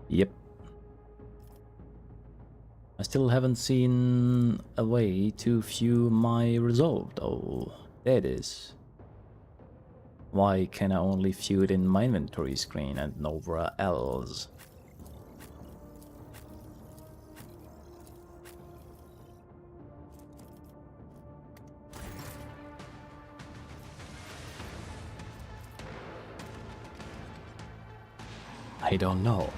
Yep. I still haven't seen a way to view my resolve though. There it is. Why can I only view it in my inventory screen and nowhere else? I don't know.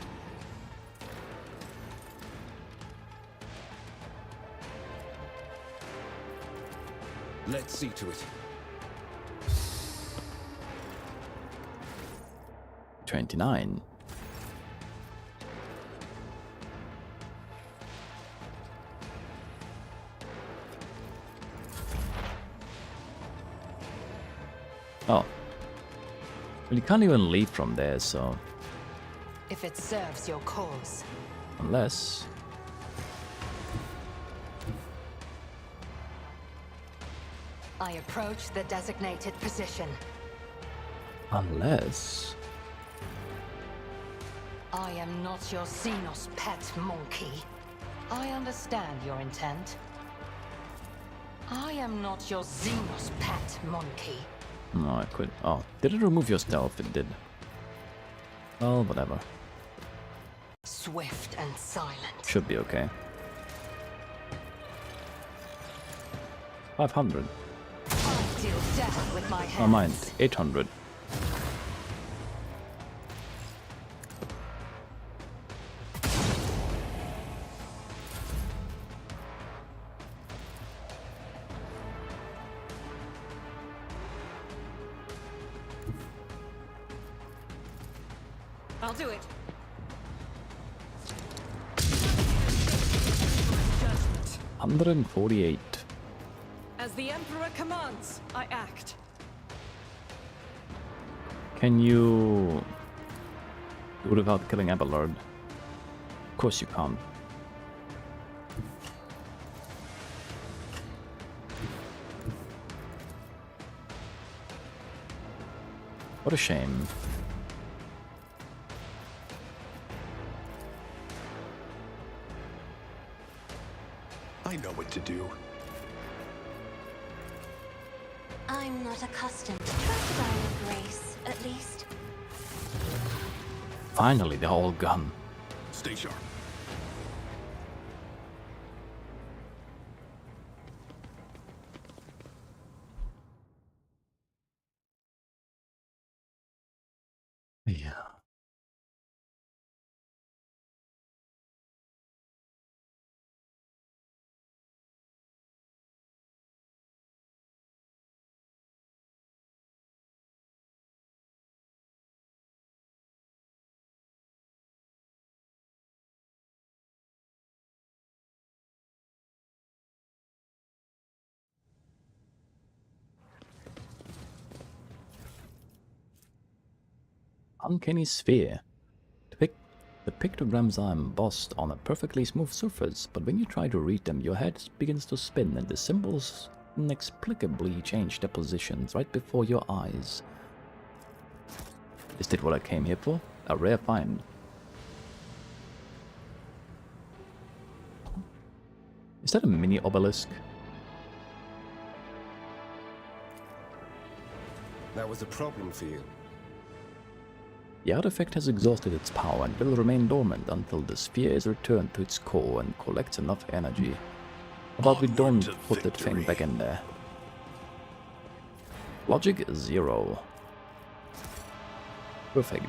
Let's see to it. 29. Oh. Well, you can't even leave from there, so... If it serves your cause. Unless... I approach the designated position. Unless... I am not your Xenos pet monkey. I understand your intent. I am not your Xenos pet monkey. No, I quit. Oh, did it remove your stealth? It did. Well, whatever. Swift and silent. Should be okay. 500. I deal death with my hands. Oh, mind. 800. I'll do it. 148. As the Emperor commands, I act. Can you do it without killing Abelard? Of course you can't. What a shame. I know what to do. I'm not accustomed to crocodile grace, at least. Finally, they're all gone. Stay sharp. Yeah. Uncanny sphere. The pictograms are embossed on a perfectly smooth surface, but when you try to read them, your head begins to spin and the symbols inexplicably change their positions right before your eyes. Is that what I came here for? A rare find. Is that a mini obelisk? That was a problem for you. The artifact has exhausted its power and will remain dormant until the sphere is returned to its core and collects enough energy. How about we don't put that thing back in there? Logic 0. Perfect.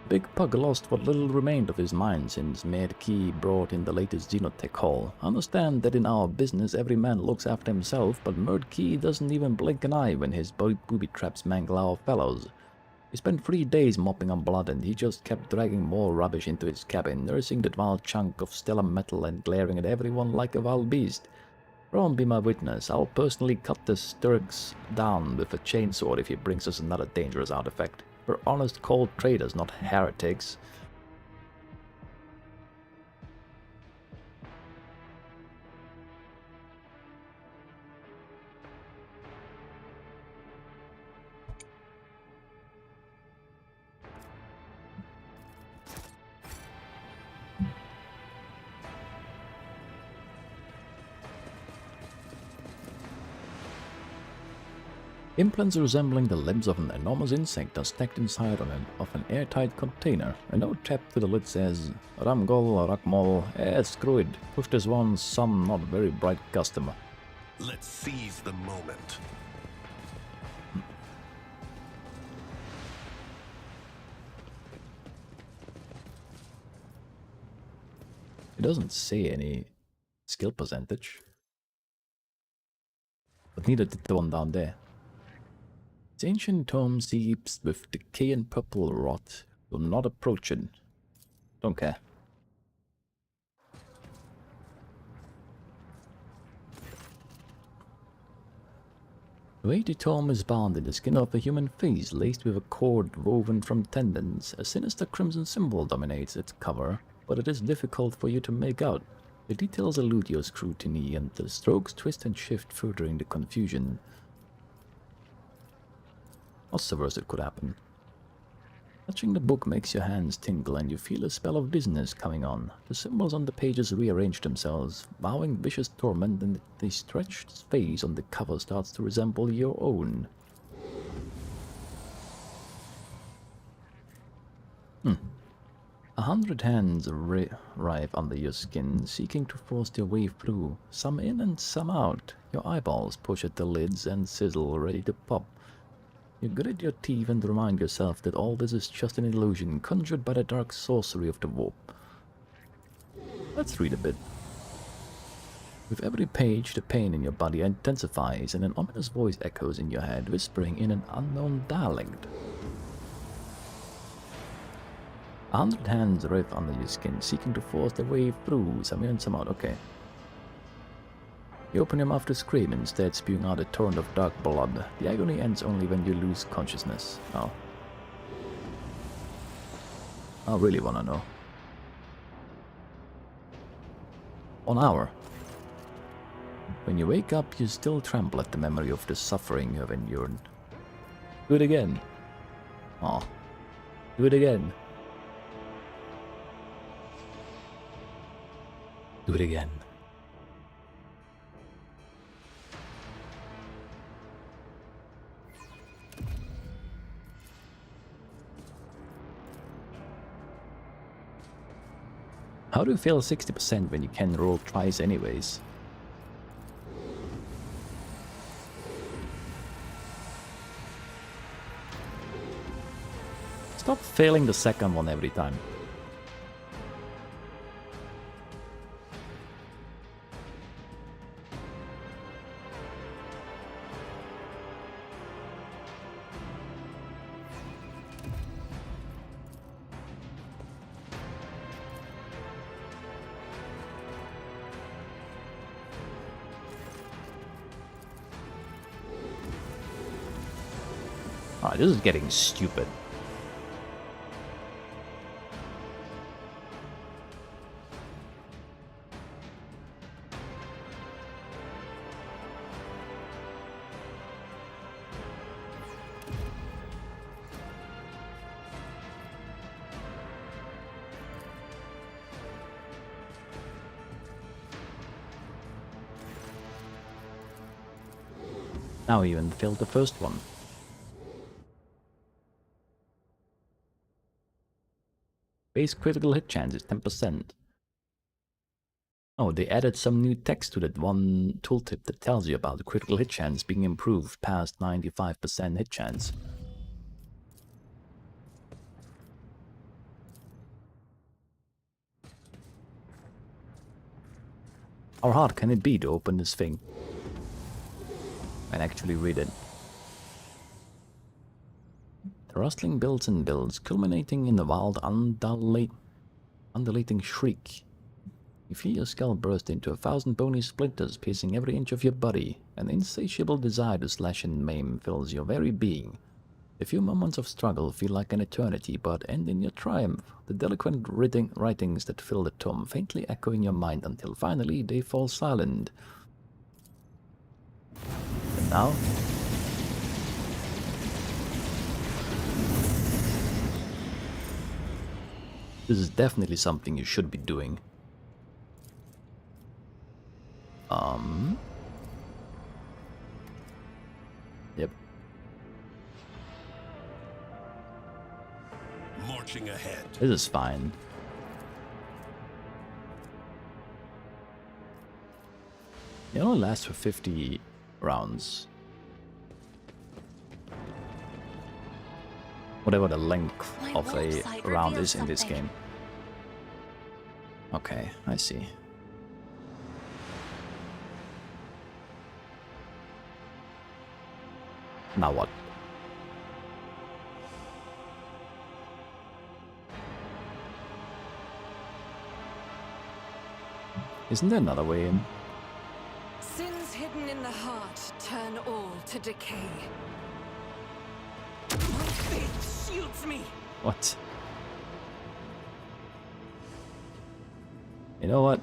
Big Pug lost what little remained of his mind since Maid Key brought in the latest Xenotech haul. I understand that in our business every man looks after himself, but Maid Key doesn't even blink an eye when his booby traps mangle our fellows. He spent 3 days mopping up blood and he just kept dragging more rubbish into his cabin, nursing that vile chunk of stellar metal and glaring at everyone like a wild beast. Ron, be my witness, I'll personally cut the Sturks down with a chainsaw if he brings us another dangerous artifact. We're honest, cold traders, not heretics. Implants resembling the limbs of an enormous insect are stacked inside of an airtight container. A note tapped to the lid says, Ramgol, Rakmol, screw it. Push this one, some not very bright customer. Let's seize the moment. It doesn't say any skill percentage. But neither did the one down there. Its ancient tome seeps with decay and purple rot. Will not approach it. Don't care. The weighty tome is bound in the skin of a human face, laced with a cord woven from tendons. A sinister crimson symbol dominates its cover, but it is difficult for you to make out. The details elude your scrutiny, and the strokes twist and shift, furthering the confusion. What's the worst that could happen? Touching the book makes your hands tingle, and you feel a spell of dizziness coming on. The symbols on the pages rearrange themselves, vowing vicious torment, and the stretched face on the cover starts to resemble your own. 100 hands arrive under your skin, seeking to force their way through, some in and some out. Your eyeballs push at the lids and sizzle, ready to pop. You grit your teeth and remind yourself that all this is just an illusion conjured by the dark sorcery of the warp. Let's read a bit. With every page, the pain in your body intensifies, and an ominous voice echoes in your head, whispering in an unknown dialect. 100 hands riff under your skin, seeking to force their way through, some in and some out. Okay. You open your mouth to scream, instead spewing out a torrent of dark blood. The agony ends only when you lose consciousness. Oh. I really wanna know. 1 hour. When you wake up, you still tremble at the memory of the suffering you have endured. Do it again. Oh. Do it again. Do it again. How do you fail 60% when you can roll twice anyways? Stop failing the second one every time. Alright, this is getting stupid. Now we even failed the first one. Base critical hit chance is 10%. Oh, they added some new text to that one tooltip that tells you about the critical hit chance being improved past 95% hit chance. How hard can it be to open this thing and actually read it? The rustling builds and builds, culminating in a wild, undulating shriek. You feel your skull burst into 1,000 bony splinters, piercing every inch of your body. An insatiable desire to slash and maim fills your very being. A few moments of struggle feel like an eternity, but end in your triumph. The delinquent writings that fill the tome faintly echo in your mind until finally they fall silent. And now? This is definitely something you should be doing. Yep. Marching ahead. This is fine. It only lasts for 50 rounds. Whatever the length of a round is in this game. Okay, I see. Now what? Isn't there another way in? Sins hidden in the heart turn all to decay. My faith shields me. What? You know what?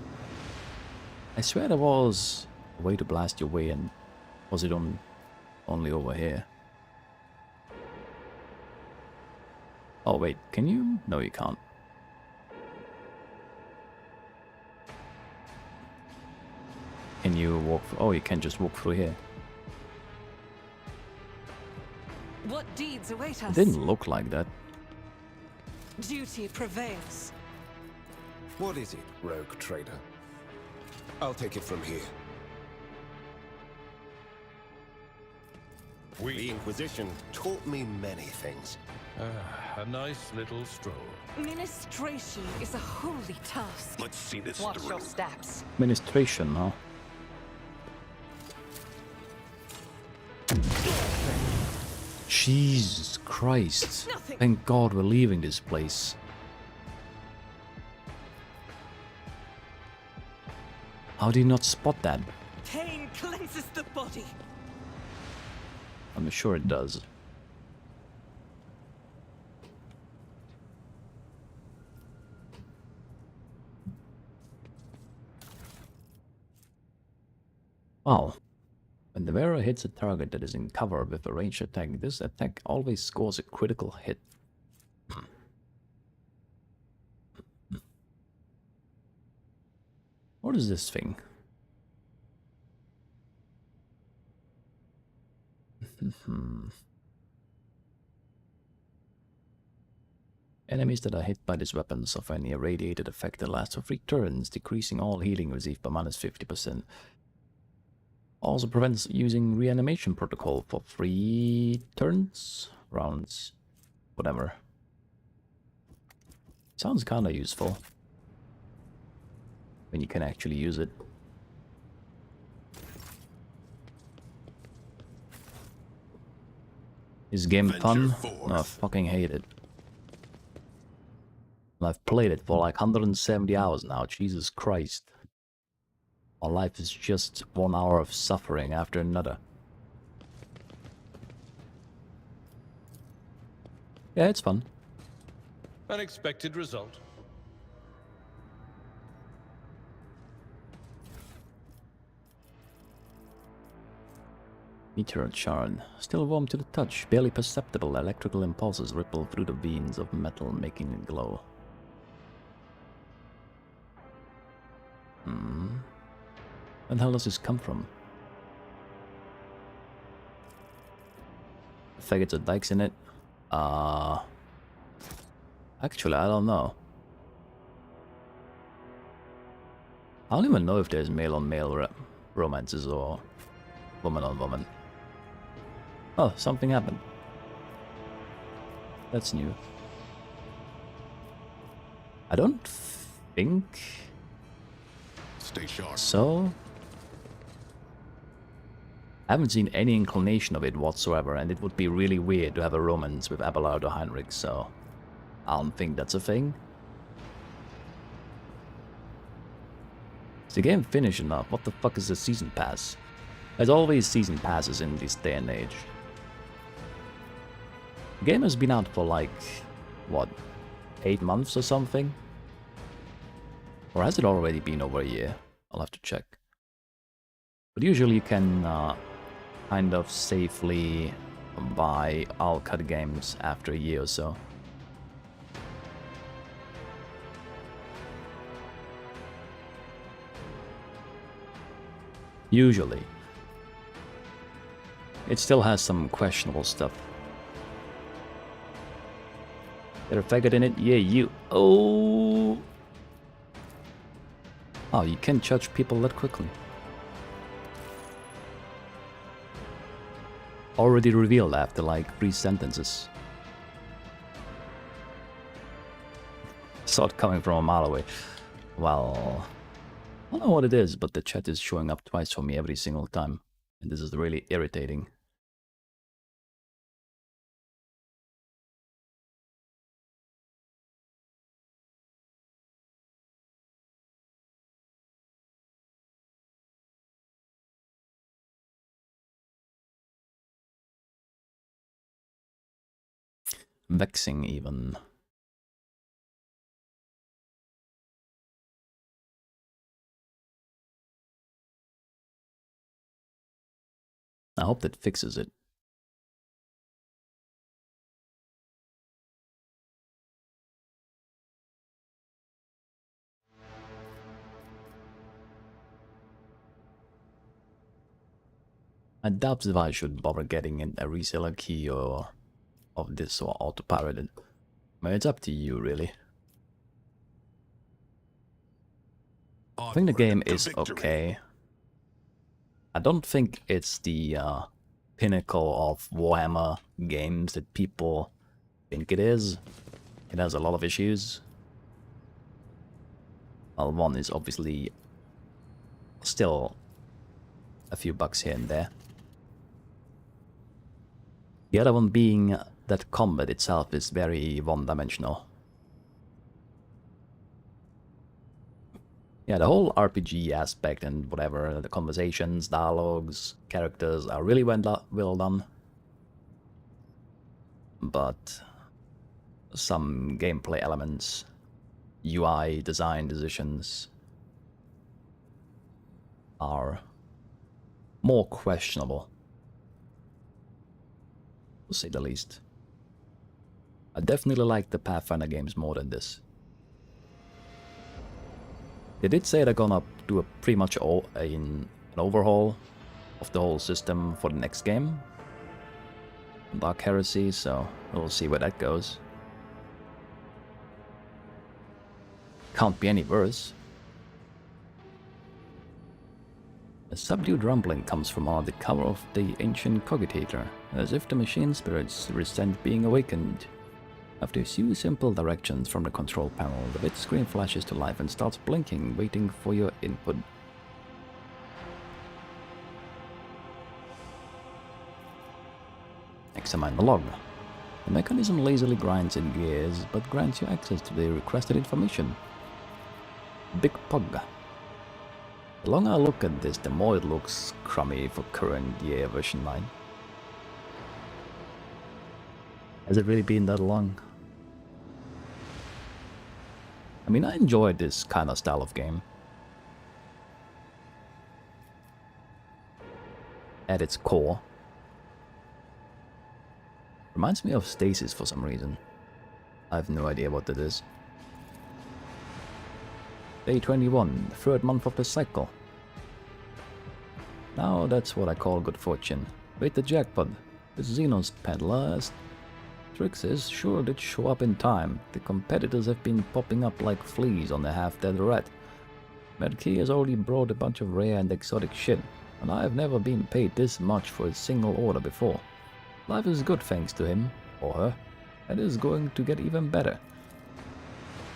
I swear there was a way to blast your way in. Was it only over here? Oh wait, can you? No, you can't. Can you walk? Oh, you can just walk through here. What deeds await us? It didn't look like that. Duty prevails. What is it, rogue trader? I'll take it from here. The Inquisition taught me many things. A nice little stroll. Ministration is a holy task. Let's see this Watch through. your steps. Administration, huh? Jesus Christ. Nothing. Thank God we're leaving this place. How do you not spot that? Pain cleanses the body. I'm sure it does. Wow. When the wearer hits a target that is in cover with a ranged attack, this attack always scores a critical hit. What is this thing? Enemies that are hit by this weapon suffer an irradiated effect that lasts for 3 turns, decreasing all healing received by -50%. Also prevents using reanimation protocol for 3 turns, rounds, whatever. Sounds kinda useful when you can actually use it. Is game fun? No, I fucking hate it. And I've played it for like 170 hours now, Jesus Christ. My life is just 1 hour of suffering after another. Yeah, it's fun. Unexpected result. Meteor shard. Still warm to the touch. Barely perceptible electrical impulses ripple through the veins of metal, making it glow. Where the hell does this come from? Faggots or dykes in it? Actually, I don't know. I don't even know if there's male-on-male romances or woman-on-woman. Oh, something happened. That's new. I don't think Stay sharp. so. I haven't seen any inclination of it whatsoever, and it would be really weird to have a romance with Abelard or Heinrich, so I don't think that's a thing. Is the game finished enough? What the fuck is the season pass? There's always season passes in this day and age. The game has been out for like, what, 8 months or something? Or has it already been over a year? I'll have to check. But usually you can kind of safely buy all cut games after a year or so. Usually. It still has some questionable stuff. They're a faggot in it? Yeah, you. Oh! Oh, you can't judge people that quickly. Already revealed after like 3 sentences. Saw it coming from a mile away. Well, I don't know what it is, but the chat is showing up twice for me every single time. And this is really irritating. Vexing even. I hope that fixes it. I doubt if I should bother getting a reseller key or of this or auto-pirated. But it's up to you, really. I think the game is okay. I don't think it's the pinnacle of Warhammer games that people think it is. It has a lot of issues. Well, one is obviously still a few bugs here and there. The other one being that combat itself is very one-dimensional. Yeah, the whole RPG aspect and whatever, the conversations, dialogues, characters are really well done. But some gameplay elements, UI design decisions are more questionable, to say the least. I definitely like the Pathfinder games more than this. They did say they're gonna do a pretty much an overhaul of the whole system for the next game, Dark Heresy, so we'll see where that goes. Can't be any worse. A subdued rumbling comes from under the cover of the ancient cogitator, as if the machine spirits resent being awakened. After a few simple directions from the control panel, the bit screen flashes to life and starts blinking, waiting for your input. Examine the log. The mechanism lazily grinds in gears, but grants you access to the requested information. Big Pug. The longer I look at this, the more it looks crummy for current year version 9. Has it really been that long? I mean, I enjoy this kind of style of game. At its core. Reminds me of Stasis for some reason. I have no idea what that is. Day 21, the 3rd month of the cycle. Now that's what I call good fortune. Wait the jackpot. This Xenos peddler Trixis sure did show up in time. The competitors have been popping up like fleas on the half-dead rat. Medkey has already brought a bunch of rare and exotic shit, and I have never been paid this much for a single order before. Life is good thanks to him, or her, and is going to get even better.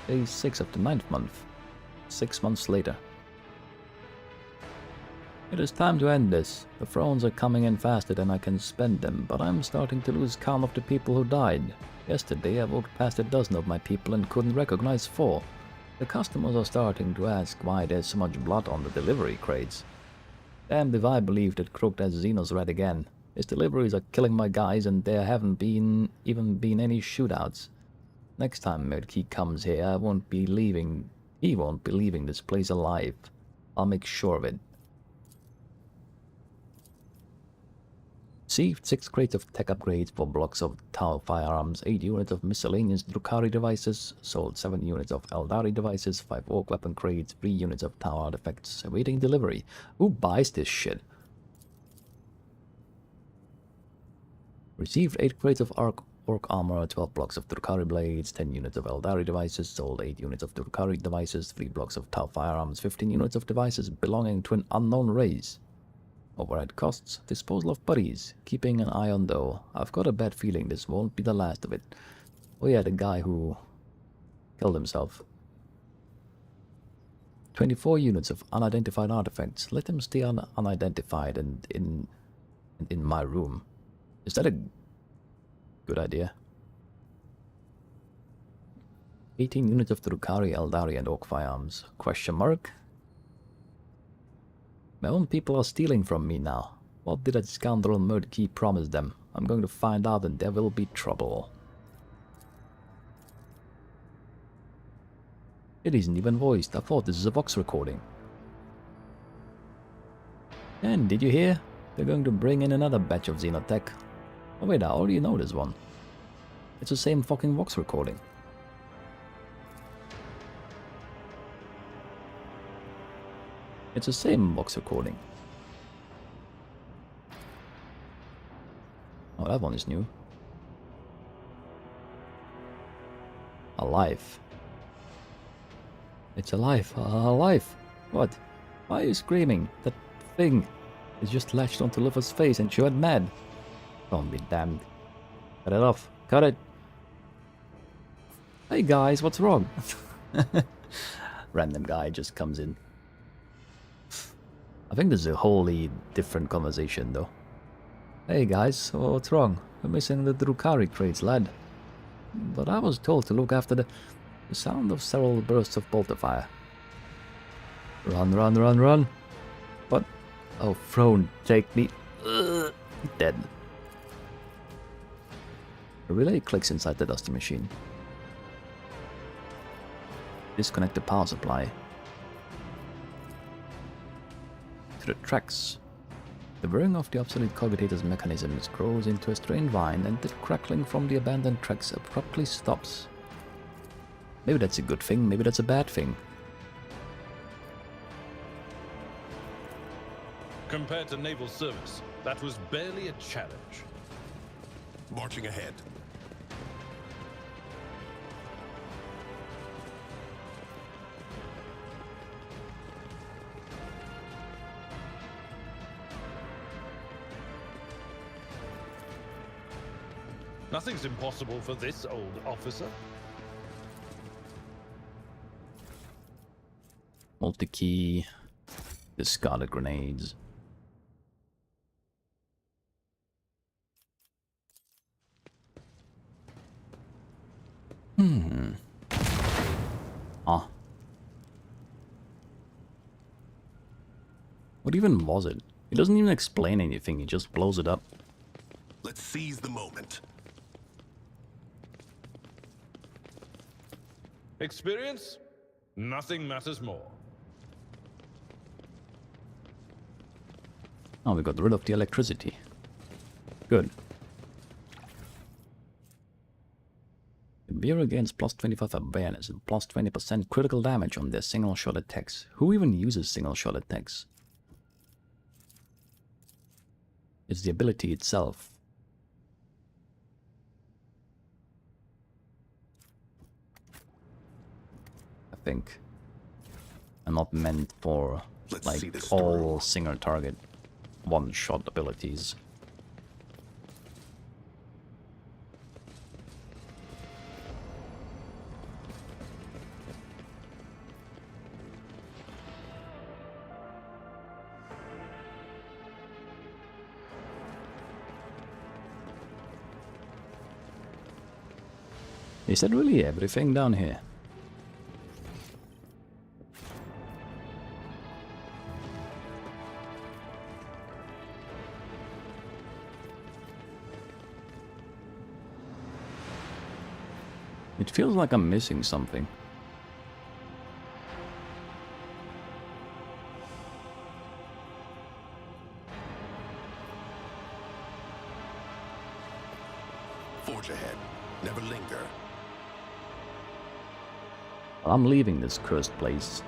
Day 6 of the 9th month. 6 months later. It is time to end this. The thrones are coming in faster than I can spend them, but I'm starting to lose count of the people who died. Yesterday I walked past a dozen of my people and couldn't recognize 4. The customers are starting to ask why there's so much blood on the delivery crates. Damned if I believe that crooked as Xenos rat again. His deliveries are killing my guys and there haven't even been any shootouts. Next time Medkey comes here, he won't be leaving this place alive. I'll make sure of it. Received 6 crates of tech upgrades for blocks of Tau firearms, 8 units of miscellaneous Drukhari devices, sold 7 units of Eldari devices, 5 Orc weapon crates, 3 units of Tau artifacts, awaiting delivery. Who buys this shit? Received 8 crates of orc armor, 12 blocks of Drukhari blades, 10 units of Eldari devices, sold 8 units of Drukhari devices, 3 blocks of Tau firearms, 15 units of devices belonging to an unknown race. Overhead costs, disposal of buddies, keeping an eye on though. I've got a bad feeling this won't be the last of it. Oh yeah, the guy who killed himself. 24 units of unidentified artifacts. Let them stay unidentified and in my room. Is that a good idea? 18 units of Drukhari, Eldari and Orc firearms. Question mark? My own people are stealing from me now. What did that scoundrel Murdkey promise them? I'm going to find out and there will be trouble. It isn't even voiced. I thought this is a Vox recording. And did you hear? They're going to bring in another batch of Xenotech. Oh wait, I already know this one. It's the same fucking Vox recording. It's the same Vox recording. Oh, that one is new. Alive. It's alive. Alive. What? Why are you screaming? That thing is just latched onto Liver's face and she went mad. Don't be damned. Cut it off. Cut it. Hey guys, what's wrong? Random guy just comes in. I think this is a wholly different conversation though. Hey guys, what's wrong? We're missing the Drukhari crates, lad. But I was told to look after the sound of several bursts of bolter fire. Run, run, run, run. What? Oh, throne, take me. Dead. A relay clicks inside the dusty machine. Disconnect the power supply. To the tracks. The whirring of the obsolete cogitator's mechanisms grows into a strained whine and the crackling from the abandoned tracks abruptly stops. Maybe that's a good thing, maybe that's a bad thing. Compared to naval service, that was barely a challenge. Marching ahead. Nothing's impossible for this old officer. Multi-key. Discarded grenades. Ah. What even was it? He doesn't even explain anything, he just blows it up. Let's seize the moment. Experience? Nothing matters more. Oh, we got rid of the electricity. Good. Veer against plus 25 awareness and plus 20% critical damage on their single-shot attacks. Who even uses single-shot attacks? It's the ability itself. I think. And not meant for, like, all single-target one-shot abilities. Is that really everything down here? It feels like I'm missing something. Forge ahead. Never linger. I'm leaving this cursed place.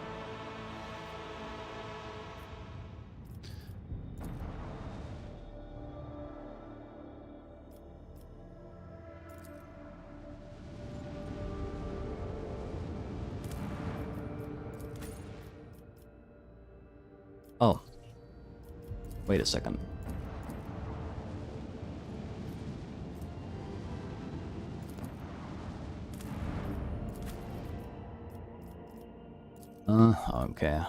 Wait a second. Okay.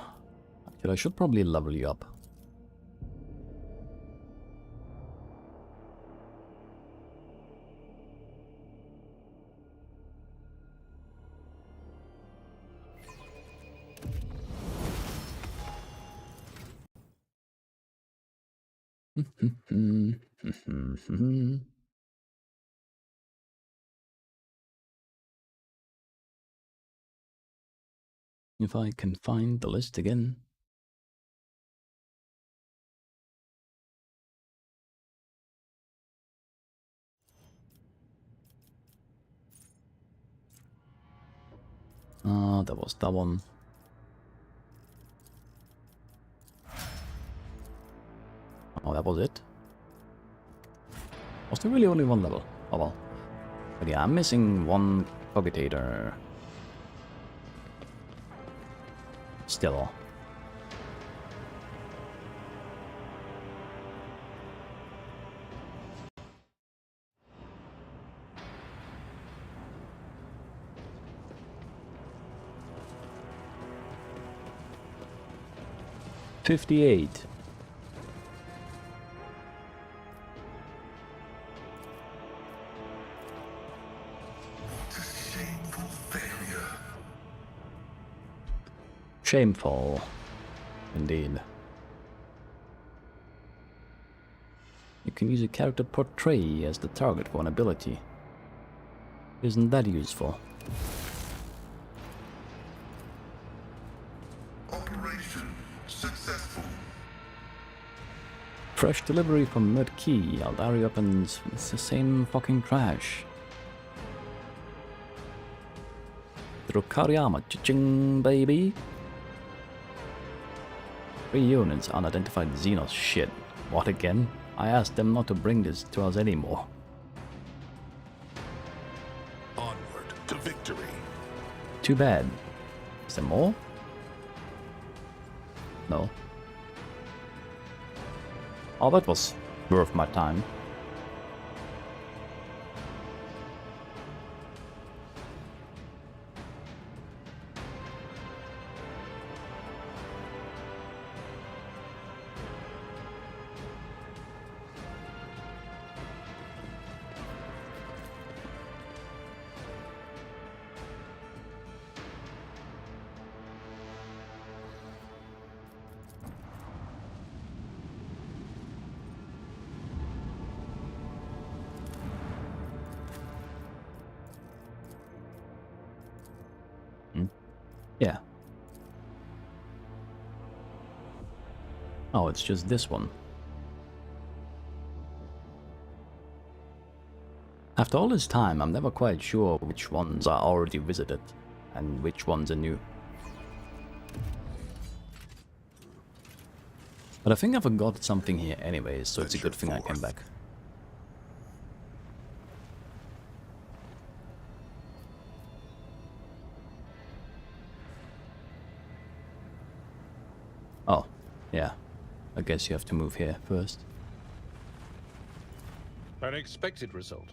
Actually, I should probably level you up. If I can find the list again. That was that one. Oh, that was it? Was there really only one level? Oh well. But yeah, I'm missing one cogitator. Still. $58. Shameful failure. Shameful. Indeed. You can use a character portray as the target for an ability. Isn't that useful? Operation successful. Fresh delivery from Mud Key. Aldari weapons. It's the same fucking trash. Drukariyama, cha-ching, baby. 3 units unidentified Xenos shit. What again? I asked them not to bring this to us anymore. Onward to victory. Too bad. Is there more? No. Oh, that was worth my time. Yeah. Oh, it's just this one. After all this time, I'm never quite sure which ones I already visited and which ones are new. But I think I forgot something here anyways, so it's a good thing I came back. Oh, yeah. I guess you have to move here first. An expected result.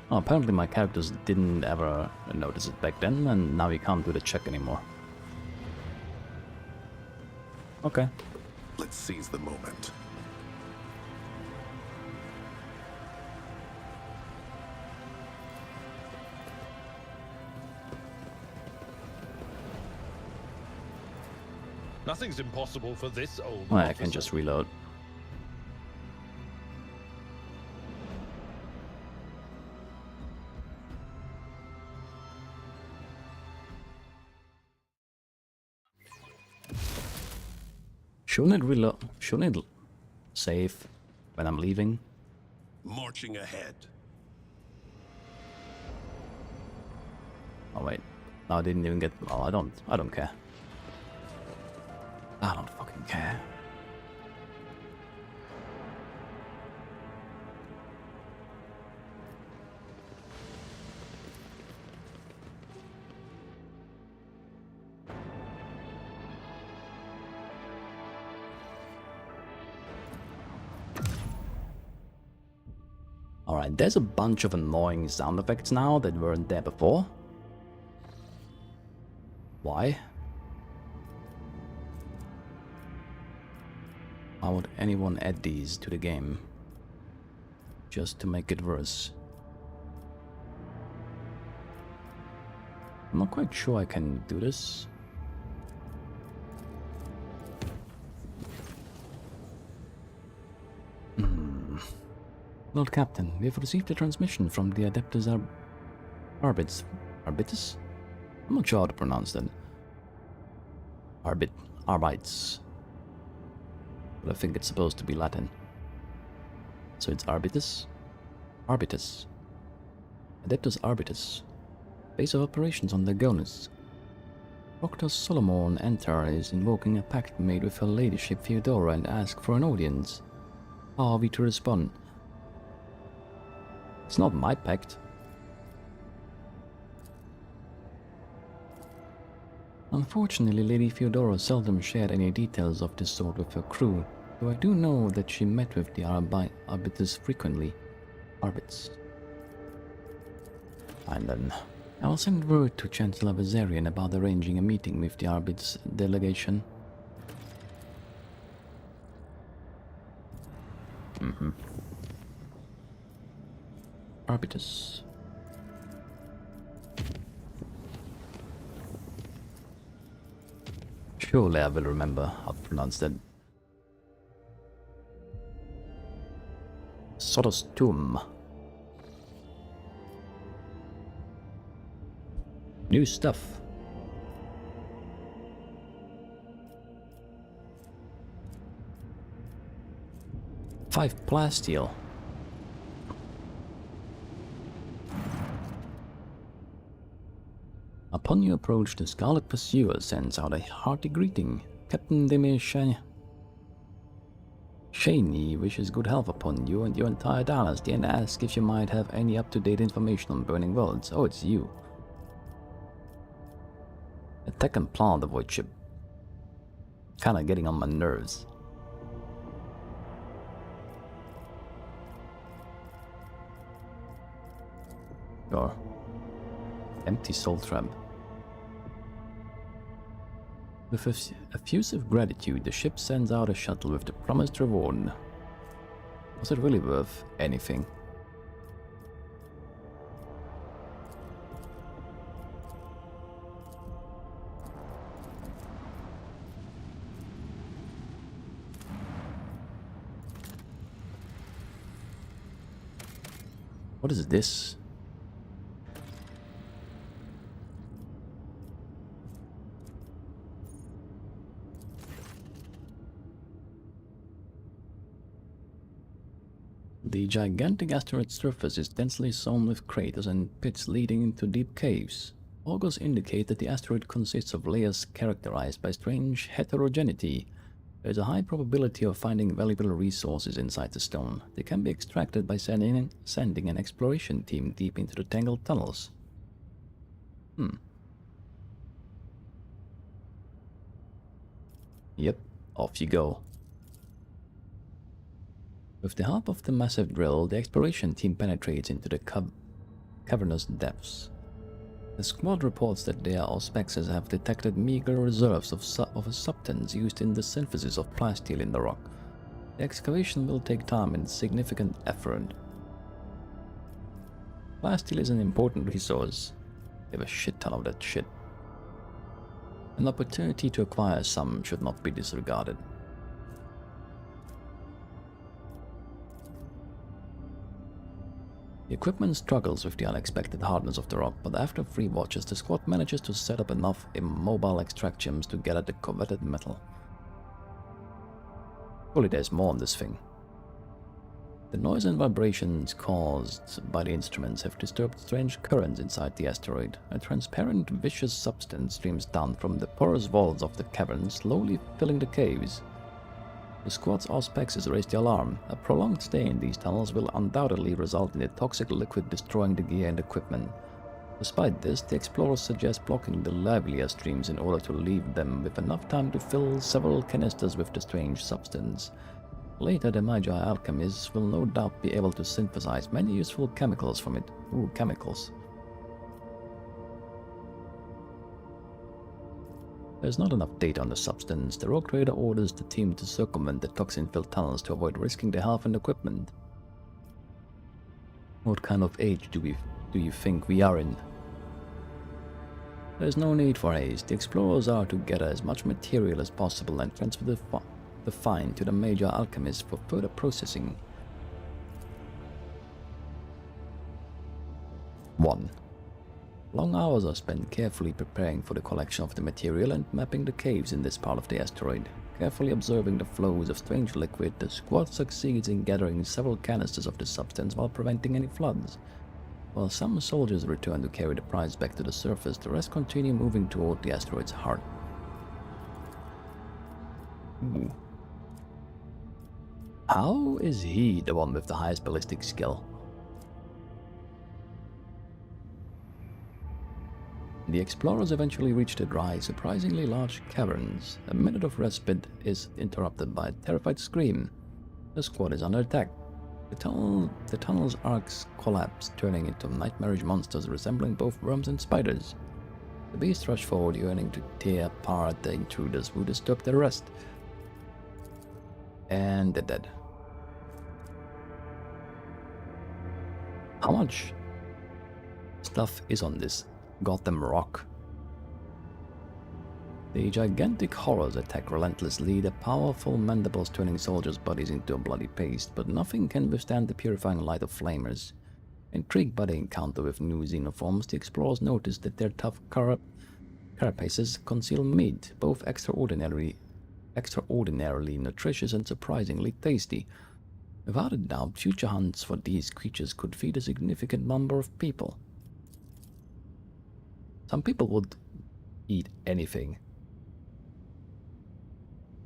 Oh, apparently my characters didn't ever notice it back then, and now you can't do the check anymore. Okay. Let's seize the moment. Nothing's impossible for this old Well, I officer. can just reload. Shouldn't it reload? Shouldn't it save when I'm leaving? Marching ahead. Oh wait, no, I didn't even get. Oh, I don't care. I don't fucking care. Alright, there's a bunch of annoying sound effects now that weren't there before. Why? Why would anyone add these to the game? Just to make it worse. I'm not quite sure I can do this. Lord Captain, we have received a transmission from the Adeptus Arbitus? I'm not sure how to pronounce that. Arbites. But I think it's supposed to be Latin. So it's Arbitus? Arbitus. Adeptus Arbitus. Base of operations on the Gonus. Dr. Solomon Enter is invoking a pact made with her ladyship Theodora and asks for an audience. How are we to respond? It's not my pact. Unfortunately, Lady Theodora seldom shared any details of this sort with her crew, though I do know that she met with the Arbitus frequently. Arbits. And then I will send word to Chancellor Vazarian about arranging a meeting with the Arbits delegation. Arbitus. Surely I will remember how to pronounce that. Sodostum. New stuff. Five plasteel. Upon your approach, the Scarlet Pursuer sends out a hearty greeting. Captain Demir Shaney wishes good health upon you and your entire dynasty and asks if you might have any up-to-date information on Burning Worlds. Oh, it's you. Attack and plant the void ship. Kinda getting on my nerves. Or empty soul trap. With effusive gratitude, the ship sends out a shuttle with the promised reward. Was it really worth anything? What is this? The gigantic asteroid's surface is densely sown with craters and pits leading into deep caves. Augurs indicate that the asteroid consists of layers characterized by strange heterogeneity. There is a high probability of finding valuable resources inside the stone. They can be extracted by sending an exploration team deep into the tangled tunnels. Yep, off you go. With the help of the massive drill, the exploration team penetrates into the cavernous depths. The squad reports that their auspexes have detected meager reserves of a substance used in the synthesis of plasteel in the rock. The excavation will take time and significant effort. Plasteel is an important resource. They have a shit ton of that shit. An opportunity to acquire some should not be disregarded. The equipment struggles with the unexpected hardness of the rock, but after 3 watches, the squad manages to set up enough immobile extractions to get at the coveted metal. Surely there's more on this thing. The noise and vibrations caused by the instruments have disturbed strange currents inside the asteroid. A transparent, vicious substance streams down from the porous walls of the cavern, slowly filling the caves. The squad's auspexes raise the alarm. A prolonged stay in these tunnels will undoubtedly result in the toxic liquid destroying the gear and equipment. Despite this, the explorers suggest blocking the livelier streams in order to leave them with enough time to fill several canisters with the strange substance. Later, the Magi alchemists will no doubt be able to synthesize many useful chemicals from it. Ooh, chemicals. There's not enough data on the substance. The Rogue Trader orders the team to circumvent the toxin-filled tunnels to avoid risking their health and equipment. What kind of age do you think we are in? There's no need for haste. The explorers are to gather as much material as possible and transfer the find to the major alchemists for further processing. 1. Long hours are spent carefully preparing for the collection of the material and mapping the caves in this part of the asteroid. Carefully observing the flows of strange liquid, the squad succeeds in gathering several canisters of the substance while preventing any floods. While some soldiers return to carry the prize back to the surface, the rest continue moving toward the asteroid's heart. Ooh. How is he the one with the highest ballistic skill? The explorers eventually reach the dry, surprisingly large caverns. A minute of respite is interrupted by a terrified scream. The squad is under attack. The tunnel's arcs collapse, turning into nightmarish monsters resembling both worms and spiders. The beasts rush forward, yearning to tear apart the intruders who disturb their rest. And they're dead. How much stuff is on this Gotham rock? The gigantic horrors attack relentlessly, the powerful mandibles turning soldiers' bodies into a bloody paste, but nothing can withstand the purifying light of flamers. Intrigued by the encounter with new xenoforms, the explorers notice that their tough carapaces conceal meat, both extraordinarily nutritious and surprisingly tasty. Without a doubt, future hunts for these creatures could feed a significant number of people. Some people would eat anything.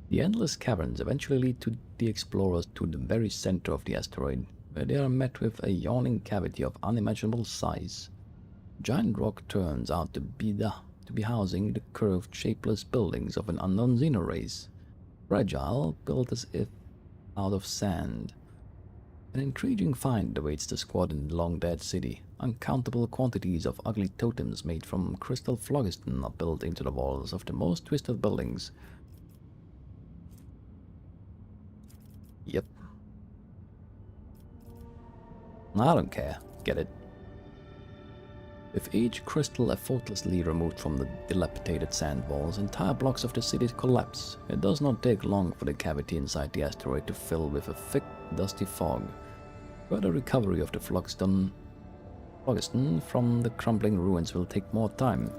The endless caverns eventually lead to the explorers to the very center of the asteroid, where they are met with a yawning cavity of unimaginable size. Giant rock turns out to be housing the curved, shapeless buildings of an unknown xenorace, fragile, built as if out of sand. An intriguing find awaits the squad in the long-dead city. Uncountable quantities of ugly totems made from crystal phlogiston are built into the walls of the most twisted buildings. Yep. I don't care. Get it. With each crystal effortlessly removed from the dilapidated sand walls, entire blocks of the city collapse. It does not take long for the cavity inside the asteroid to fill with a thick, dusty fog. Further recovery of the phlogiston from the crumbling ruins will take more time.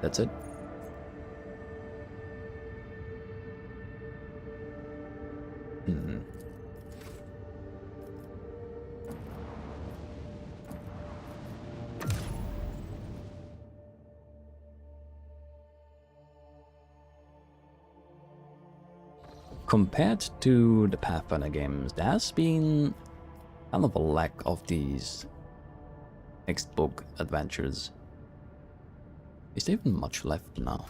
That's it. Compared to the Pathfinder games, there has been kind of a lack of these textbook adventures. Is there even much left now?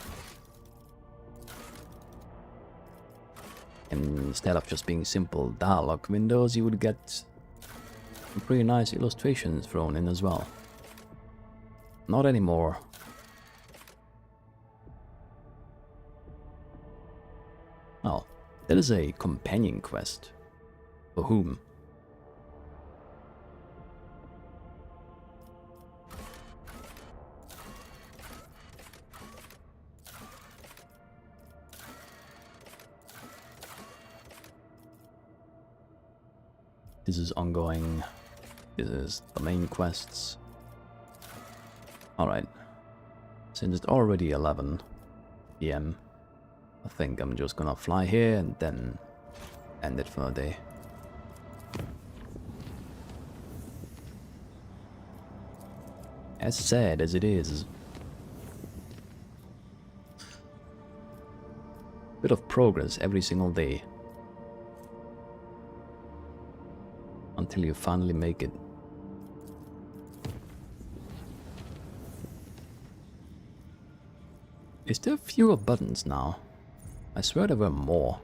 And instead of just being simple dialogue windows, you would get some pretty nice illustrations thrown in as well. Not anymore. Oh, that is a companion quest. For whom? This is ongoing. This is the main quests. Alright. Since it's already 11 PM, I think I'm just gonna fly here and then end it for the day. As sad as it is, bit of progress every single day. Until you finally make it. Is there fewer buttons now? I swear there were more.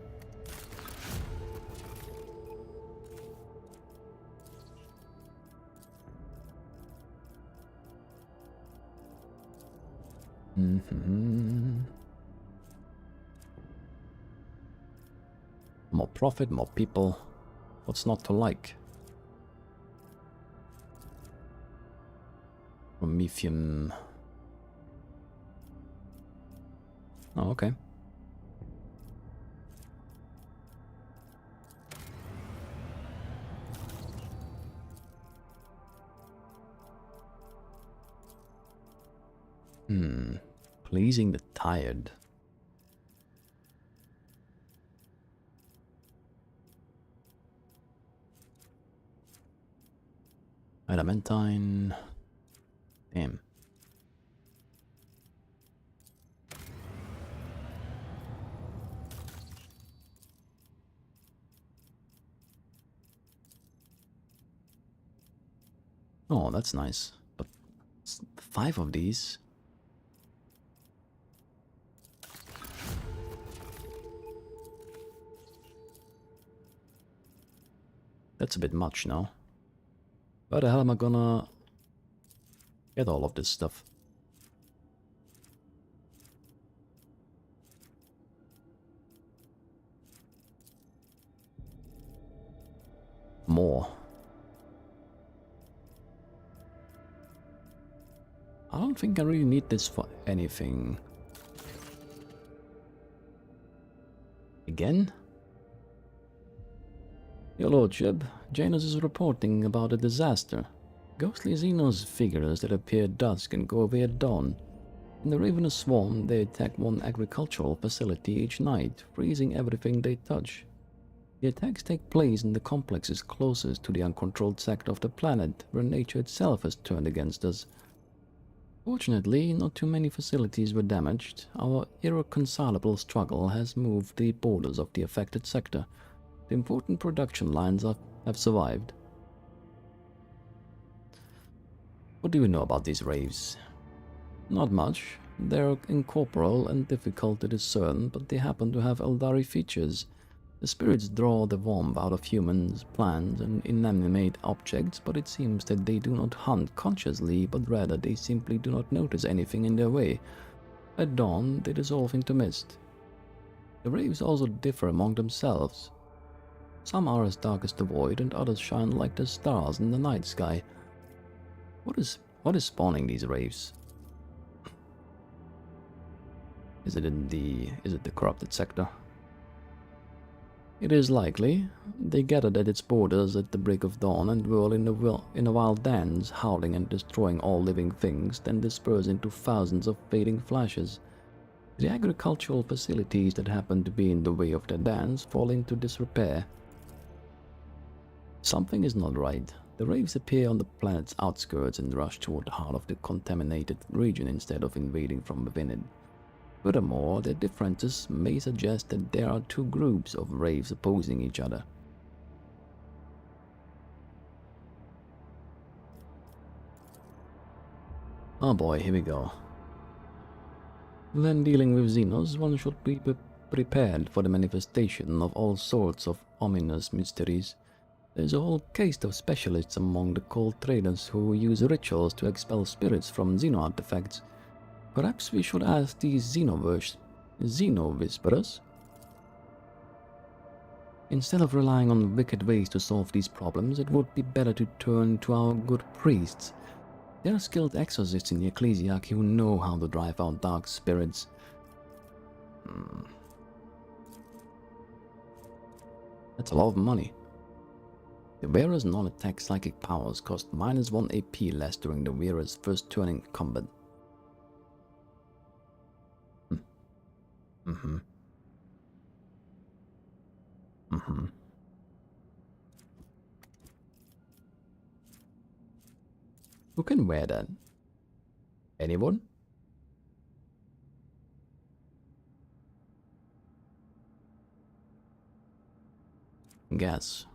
More profit, more people. What's not to like? Promethium. Oh, okay. Pleasing the tired. Adamantine. Damn. Oh, that's nice. But 5 of these. That's a bit much now. Where the hell am I gonna get all of this stuff? More. I don't think I really need this for anything. Again? Your Lordship, Janus is reporting about a disaster. Ghostly Xenos figures that appear at dusk and go away at dawn. In the ravenous swarm, they attack one agricultural facility each night, freezing everything they touch. The attacks take place in the complexes closest to the uncontrolled sector of the planet, where nature itself has turned against us. Fortunately, not too many facilities were damaged. Our irreconcilable struggle has moved the borders of the affected sector. The important production lines have survived. What do we know about these raves? Not much. They're incorporeal and difficult to discern, but they happen to have Eldari features. The spirits draw the warmth out of humans, plants, and inanimate objects, but it seems that they do not hunt consciously, but rather they simply do not notice anything in their way. At dawn, they dissolve into mist. The raves also differ among themselves. Some are as dark as the void, and others shine like the stars in the night sky. What is spawning these raves? Is it the corrupted sector? It is likely. They gathered at its borders at the break of dawn and whirl in a wild dance, howling and destroying all living things, then disperse into thousands of fading flashes. The agricultural facilities that happen to be in the way of their dance fall into disrepair. Something is not right. The raves appear on the planet's outskirts and rush toward the heart of the contaminated region instead of invading from within it. Furthermore, their differences may suggest that there are 2 groups of raves opposing each other. Oh boy, here we go. When dealing with Xenos, one should be prepared for the manifestation of all sorts of ominous mysteries. There's a whole caste of specialists among the cold traders who use rituals to expel spirits from Xeno artifacts. Perhaps we should ask these Xeno Whisperers? Instead of relying on wicked ways to solve these problems, it would be better to turn to our good priests. They are skilled exorcists in the Ecclesiarchy who know how to drive out dark spirits. That's a lot of money. The wearer's non-attack psychic powers cost -1 AP less during the wearer's first turn in combat. Who can wear that? Anyone? Guess.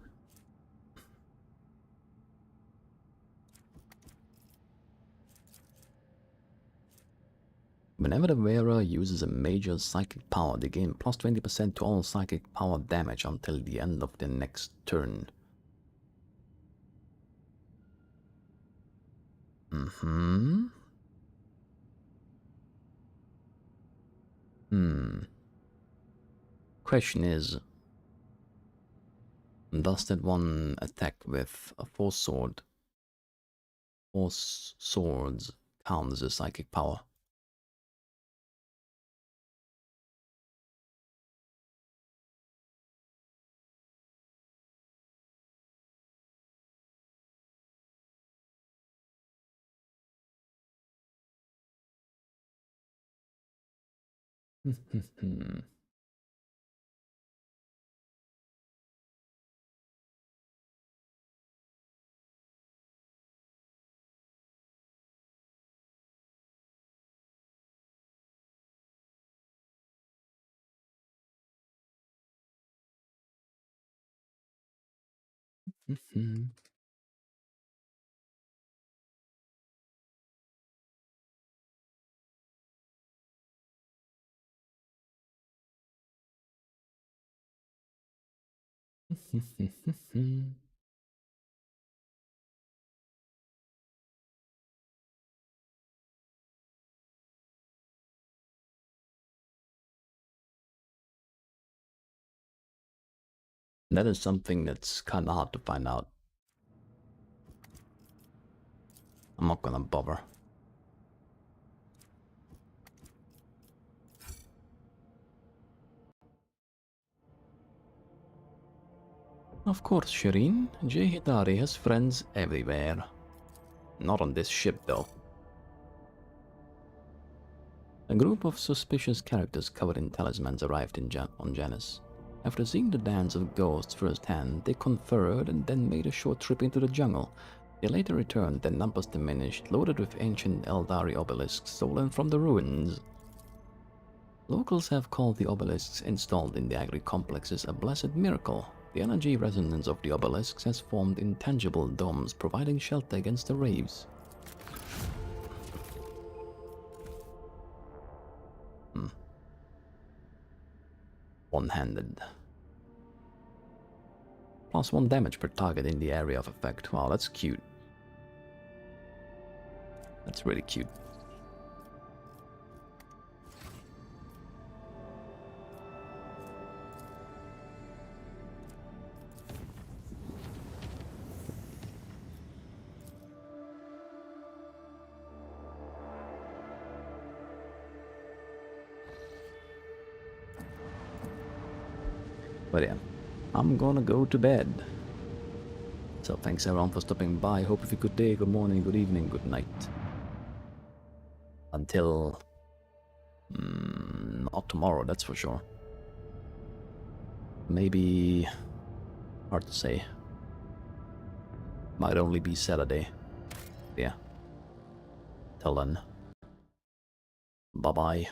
Whenever the wearer uses a major psychic power, they gain plus 20% to all psychic power damage until the end of their next turn. Question is, does that one attack with a force sword? Force swords count as a psychic power? That is something that's kind of hard to find out. I'm not gonna bother. Of course, Shireen. J. has friends everywhere. Not on this ship, though. A group of suspicious characters covered in talismans arrived on Janus. After seeing the dance of ghosts firsthand, they conferred and then made a short trip into the jungle. They later returned, their numbers diminished, loaded with ancient Eldari obelisks stolen from the ruins. Locals have called the obelisks installed in the agri-complexes a blessed miracle. The energy resonance of the obelisks has formed intangible domes, providing shelter against the waves. One-handed. +1 damage per target in the area of effect. Wow, that's cute. That's really cute. But yeah, I'm gonna go to bed. So thanks everyone for stopping by. Hope you have a good day, good morning, good evening, good night. Until... not tomorrow, that's for sure. Maybe... hard to say. Might only be Saturday. Yeah. Till then. Bye-bye.